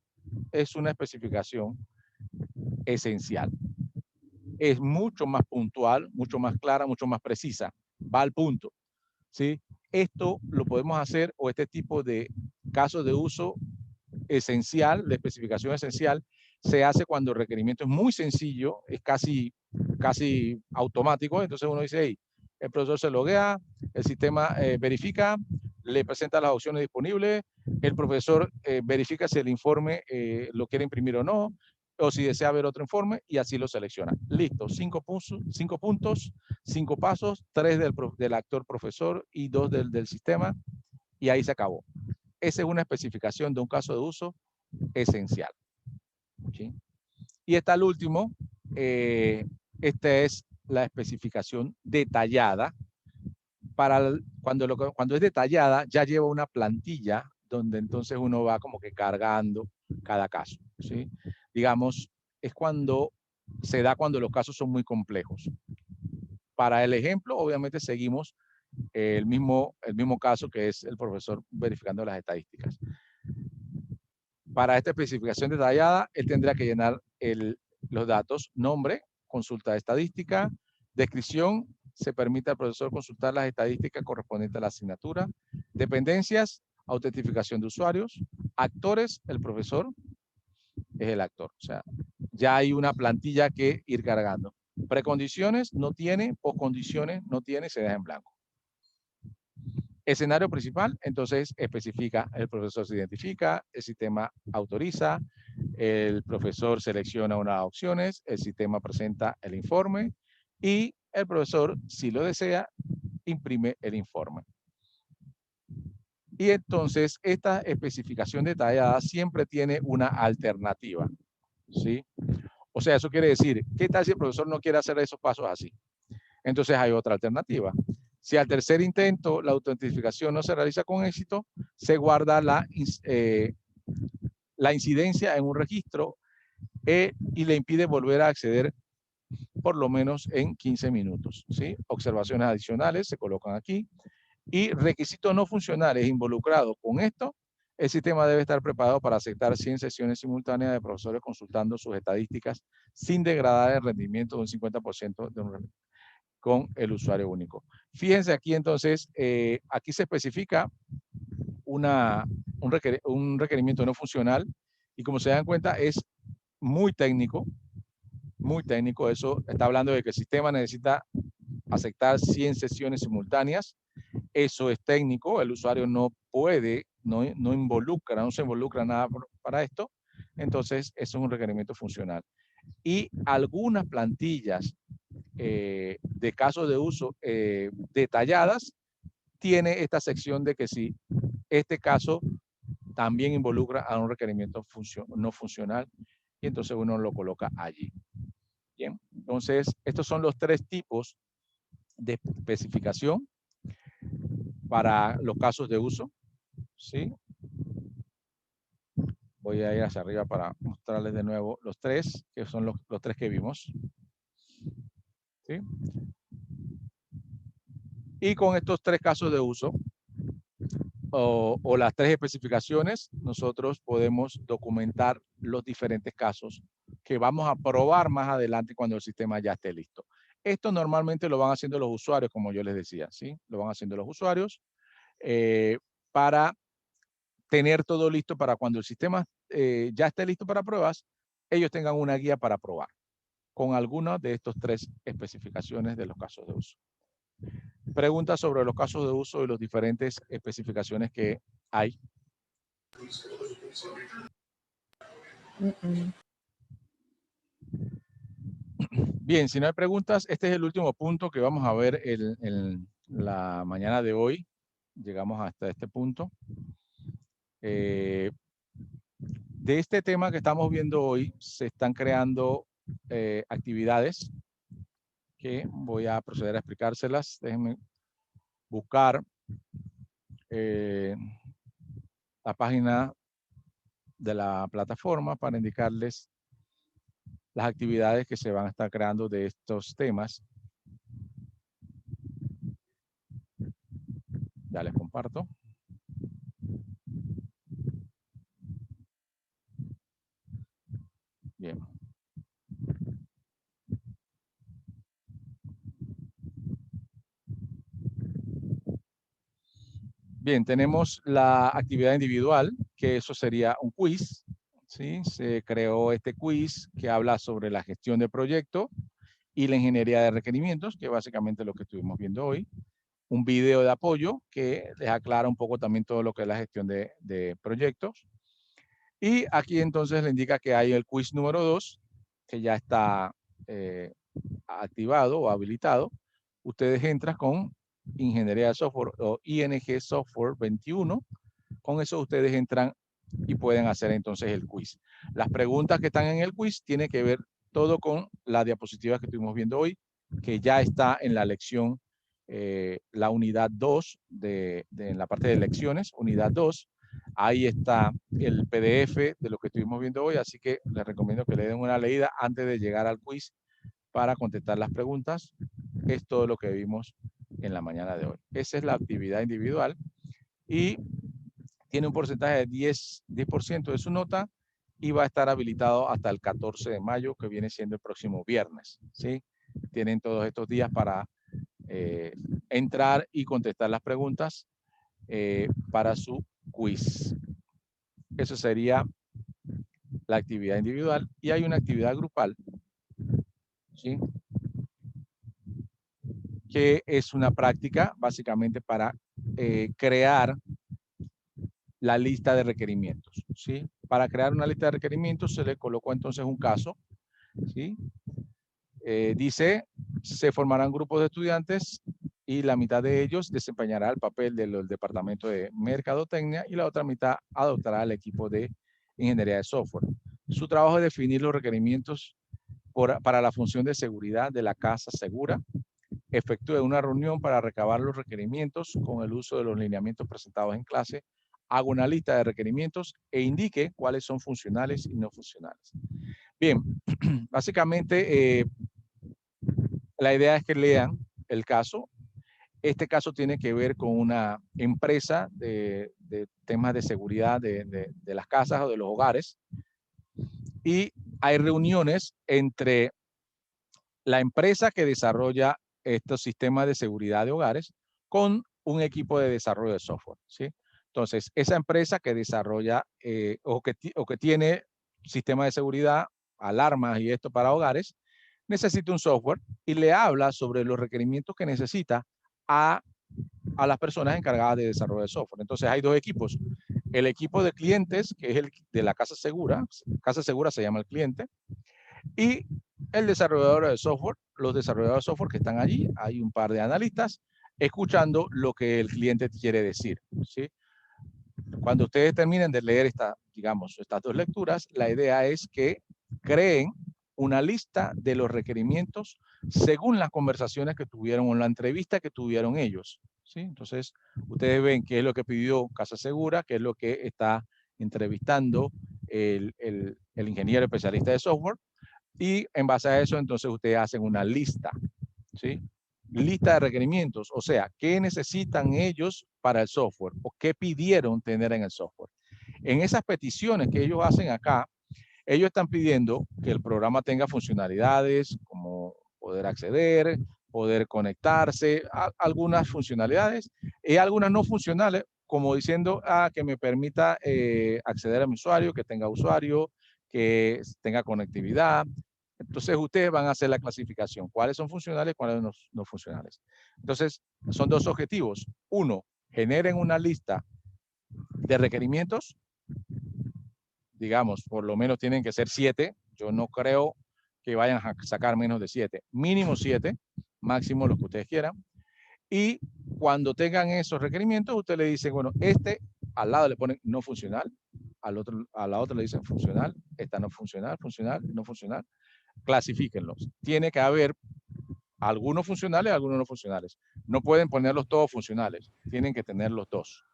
es una especificación esencial. Es mucho más puntual, mucho más clara, mucho más precisa. Va al punto, ¿sí? Esto lo podemos hacer, o este tipo de casos de uso esencial, de especificación esencial, se hace cuando el requerimiento es muy sencillo, es casi automático. Entonces uno dice, hey, el profesor se loguea, el sistema verifica, le presenta las opciones disponibles, el profesor verifica si el informe lo quiere imprimir o no, o si desea ver otro informe, y así lo selecciona. Listo, 5 puntos, 5 pasos, 3 del actor profesor y 2 del sistema, y ahí se acabó. Esa es una especificación de un caso de uso esencial, ¿sí? Y está el último, esta es la especificación detallada. Cuando es detallada, ya lleva una plantilla donde entonces uno va como que cargando cada caso, ¿sí? Digamos, es cuando se da cuando los casos son muy complejos. Para el ejemplo, obviamente seguimos el mismo caso, que es el profesor verificando las estadísticas. Para esta especificación detallada, él tendrá que llenar los datos: nombre, consulta de estadística, descripción, se permite al profesor consultar las estadísticas correspondientes a la asignatura, dependencias, autentificación de usuarios, actores, el profesor es el actor. O sea, ya hay una plantilla que ir cargando. Precondiciones no tiene, postcondiciones no tiene, se deja en blanco. Escenario principal, entonces especifica, el profesor se identifica, el sistema autoriza, el profesor selecciona unas opciones, el sistema presenta el informe y el profesor, si lo desea, imprime el informe. Y entonces esta especificación detallada siempre tiene una alternativa, ¿sí? O sea, eso quiere decir, ¿qué tal si el profesor no quiere hacer esos pasos así? Entonces hay otra alternativa. Si al tercer intento la autentificación no se realiza con éxito, se guarda la incidencia en un registro y le impide volver a acceder por lo menos en 15 minutos, ¿sí? Observaciones adicionales se colocan aquí. Y requisitos no funcionales involucrados con esto, el sistema debe estar preparado para aceptar 100 sesiones simultáneas de profesores consultando sus estadísticas sin degradar el rendimiento de un 50% con el usuario único. Fíjense aquí entonces, aquí se especifica un requerimiento no funcional y como se dan cuenta es muy técnico, muy técnico. Eso está hablando de que el sistema necesita aceptar 100 sesiones simultáneas. Eso es técnico, el usuario no puede no involucra, no se involucra nada para esto, entonces eso es un requerimiento funcional. Y algunas plantillas de casos de uso detalladas tiene esta sección de que si este caso también involucra a un requerimiento no funcional, y entonces uno lo coloca allí. Bien, entonces estos son los 3 tipos de especificación para los casos de uso, ¿sí? Voy a ir hacia arriba para mostrarles de nuevo los 3, que son los 3 que vimos, ¿sí? Y con estos 3 casos de uso, o las 3 especificaciones, nosotros podemos documentar los diferentes casos que vamos a probar más adelante cuando el sistema ya esté listo. Esto normalmente lo van haciendo los usuarios, como yo les decía, ¿sí? Lo van haciendo los usuarios para tener todo listo para cuando el sistema ya esté listo para pruebas, ellos tengan una guía para probar con alguna de estos 3 especificaciones de los casos de uso. Preguntas sobre los casos de uso y las diferentes especificaciones que hay. Bien, si no hay preguntas, este es el último punto que vamos a ver en la mañana de hoy. Llegamos hasta este punto. De este tema que estamos viendo hoy, se están creando actividades que voy a proceder a explicárselas. Déjenme buscar la página de la plataforma para indicarles las actividades que se van a estar creando de estos temas. Ya les comparto. Bien. Bien, tenemos la actividad individual, que eso sería un quiz, ¿sí? Se creó este quiz que habla sobre la gestión de proyecto y la ingeniería de requerimientos, que básicamente es lo que estuvimos viendo hoy. Un video de apoyo que les aclara un poco también todo lo que es la gestión de proyectos. Y aquí entonces le indica que hay el quiz número 2, que ya está activado o habilitado. Ustedes entran con Ingeniería de Software o ING Software 21. Con eso ustedes entran y pueden hacer entonces el quiz. Las preguntas que están en el quiz tienen que ver todo con las diapositivas que estuvimos viendo hoy, que ya está en la lección, la unidad 2, en la parte de lecciones, unidad 2. Ahí está el PDF de lo que estuvimos viendo hoy, así que les recomiendo que le den una leída antes de llegar al quiz para contestar las preguntas. Es todo lo que vimos en la mañana de hoy. Esa es la actividad individual y tiene un porcentaje de 10% de su nota y va a estar habilitado hasta el 14 de mayo, que viene siendo el próximo viernes, ¿sí? Tienen todos estos días para entrar y contestar las preguntas para su quiz. Eso sería la actividad individual y hay una actividad grupal, ¿sí? Que es una práctica básicamente para crear la lista de requerimientos, ¿sí? Para crear una lista de requerimientos se le colocó entonces un caso, ¿sí? Dice, se formarán grupos de estudiantes y la mitad de ellos desempeñará el papel del departamento de mercadotecnia y la otra mitad adoptará el equipo de ingeniería de software. Su trabajo es definir los requerimientos para la función de seguridad de la casa segura. Efectúe una reunión para recabar los requerimientos con el uso de los lineamientos presentados en clase. Haga una lista de requerimientos e indique cuáles son funcionales y no funcionales. Bien, básicamente la idea es que lean el caso. Este caso tiene que ver con una empresa de temas de seguridad de las casas o de los hogares. Y hay reuniones entre la empresa que desarrolla estos sistemas de seguridad de hogares con un equipo de desarrollo de software, ¿sí? Entonces, esa empresa que desarrolla o que tiene sistemas de seguridad, alarmas y esto para hogares, necesita un software y le habla sobre los requerimientos que necesita a a las personas encargadas de desarrollo de software. Entonces hay dos equipos. El equipo de clientes, que es el de la casa segura se llama el cliente, y el desarrollador de software, los desarrolladores de software que están allí, hay un par de analistas escuchando lo que el cliente quiere decir, ¿sí? Cuando ustedes terminen de leer digamos, estas dos lecturas, la idea es que creen una lista de los requerimientos según las conversaciones que tuvieron o la entrevista que tuvieron ellos, ¿sí? Entonces, ustedes ven qué es lo que pidió Casa Segura, qué es lo que está entrevistando el ingeniero especialista de software, y en base a eso, entonces ustedes hacen una lista, ¿sí? Lista de requerimientos, o sea, qué necesitan ellos para el software o qué pidieron tener en el software. En esas peticiones que ellos hacen acá, ellos están pidiendo que el programa tenga funcionalidades como poder acceder, poder conectarse, algunas funcionalidades y algunas no funcionales, como diciendo que me permita acceder a mi usuario, que tenga usuario, que tenga conectividad. Entonces ustedes van a hacer la clasificación. ¿Cuáles son funcionales, cuáles no funcionales? Entonces son dos objetivos. Uno, generen una lista de requerimientos. Digamos, por lo menos tienen que ser 7. Yo no creo que vayan a sacar menos de 7. Mínimo 7, máximo los que ustedes quieran. Y cuando tengan esos requerimientos, usted le dice, bueno, al lado le ponen no funcional, a la otra le dicen funcional, esta no funcional, funcional, no funcional. Clasifíquenlos. Tiene que haber algunos funcionales, algunos no funcionales. No pueden ponerlos todos funcionales, tienen que tener los dos.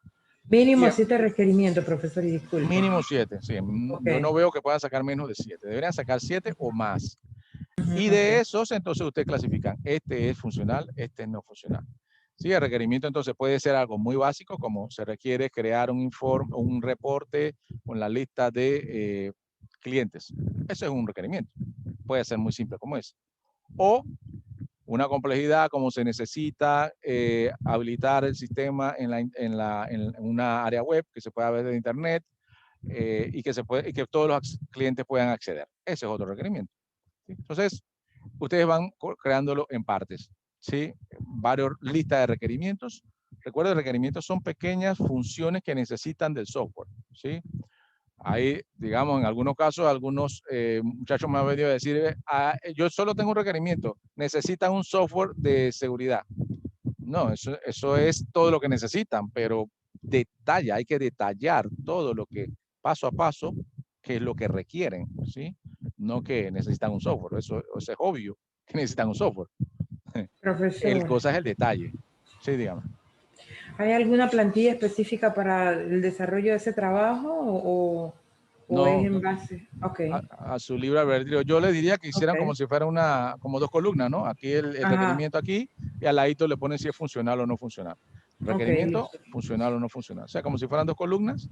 Mínimo 7 requerimientos, profesor, y disculpe. Mínimo 7, sí. Okay. Yo no veo que puedan sacar menos de 7. Deberían sacar 7 o más. Y de esos, entonces ustedes clasifican. Este es funcional, este es no funcional. Sí, el requerimiento entonces puede ser algo muy básico, como se requiere crear un informe, un reporte con la lista de clientes. Eso es un requerimiento. Puede ser muy simple como es. O una complejidad como se necesita habilitar el sistema en una área web que se pueda ver de internet y que todos los clientes puedan acceder. Ese es otro requerimiento. ¿Sí? Entonces, ustedes van creándolo en partes, ¿sí? Varias listas de requerimientos. Recuerden, requerimientos son pequeñas funciones que necesitan del software, ¿sí? Ahí, digamos, en algunos casos, algunos muchachos me han venido a decir, yo solo tengo un requerimiento, necesitan un software de seguridad. No, eso es todo lo que necesitan, pero hay que detallar todo lo que paso a paso, que es lo que requieren, ¿sí? No que necesitan un software, eso es obvio que necesitan un software. Profesor. El cosa es el detalle. Sí, dígame. ¿Hay alguna plantilla específica para el desarrollo de ese trabajo o No, es en base? Okay. A su libre albedrío. Yo le diría que hicieran como si fuera como dos columnas, ¿no? Aquí el requerimiento aquí y al ladito le ponen si es funcional o no funcional. Requerimiento, funcional o no funcional. O sea, como si fueran dos columnas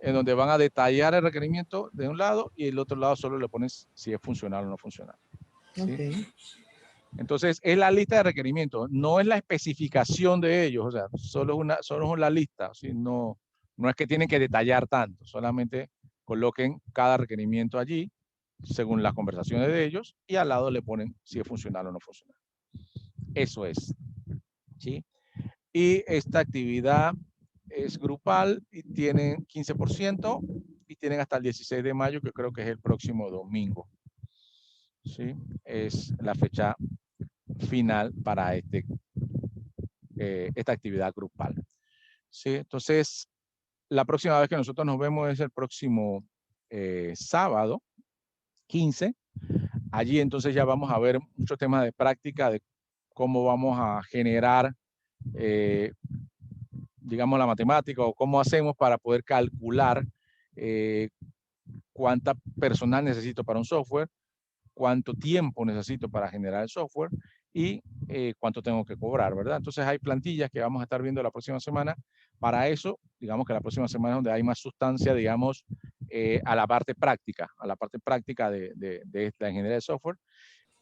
en donde van a detallar el requerimiento de un lado y el otro lado solo le pones si es funcional o no funcional. ¿Sí? Okay. Entonces, es la lista de requerimientos, no es la especificación de ellos, o sea, solo es la lista, ¿sí? No es que tienen que detallar tanto, solamente coloquen cada requerimiento allí, según las conversaciones de ellos, y al lado le ponen si es funcional o no funcional. Eso es, ¿sí? Y esta actividad es grupal y tienen 15% y tienen hasta el 16 de mayo, que creo que es el próximo domingo, ¿sí? Es la fecha final para esta actividad grupal. ¿Sí? Entonces, la próxima vez que nosotros nos vemos es el próximo sábado, 15. Allí entonces ya vamos a ver muchos temas de práctica de cómo vamos a generar, digamos, la matemática o cómo hacemos para poder calcular cuánta personal necesito para un software, cuánto tiempo necesito para generar el software y cuánto tengo que cobrar, ¿verdad? Entonces hay plantillas que vamos a estar viendo la próxima semana. Para eso, digamos que la próxima semana es donde hay más sustancia, digamos, a la parte práctica de la ingeniería de software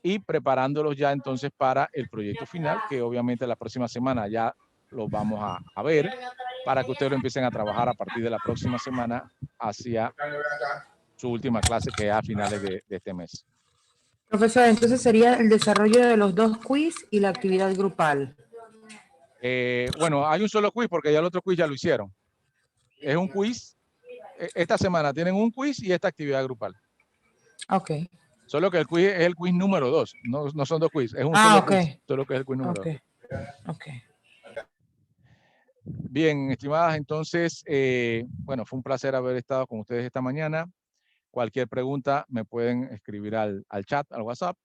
y preparándolos ya entonces para el proyecto final, que obviamente la próxima semana ya lo vamos a ver para que ustedes lo empiecen a trabajar a partir de la próxima semana hacia su última clase, que es a finales de este mes. Profesor, entonces sería el desarrollo de los 2 quiz y la actividad grupal. Bueno, hay un solo quiz porque ya el otro quiz ya lo hicieron. Es un quiz. Esta semana tienen un quiz y esta actividad grupal. Ok. Solo que el quiz es el quiz número 2. No son dos quiz. Es un Ah, solo ok. quiz. Solo que es el quiz número 2. Ok. Bien, estimadas, entonces, bueno, fue un placer haber estado con ustedes esta mañana. Cualquier pregunta me pueden escribir al chat, al WhatsApp.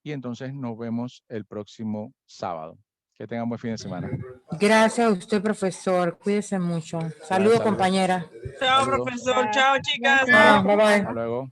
Y entonces nos vemos el próximo sábado. Que tengan buen fin de semana. Gracias a usted, profesor. Cuídese mucho. Saludos, Saludos. compañera. Chao, Saludos. profesor. Chao, chicas. Bye bye. Hasta luego.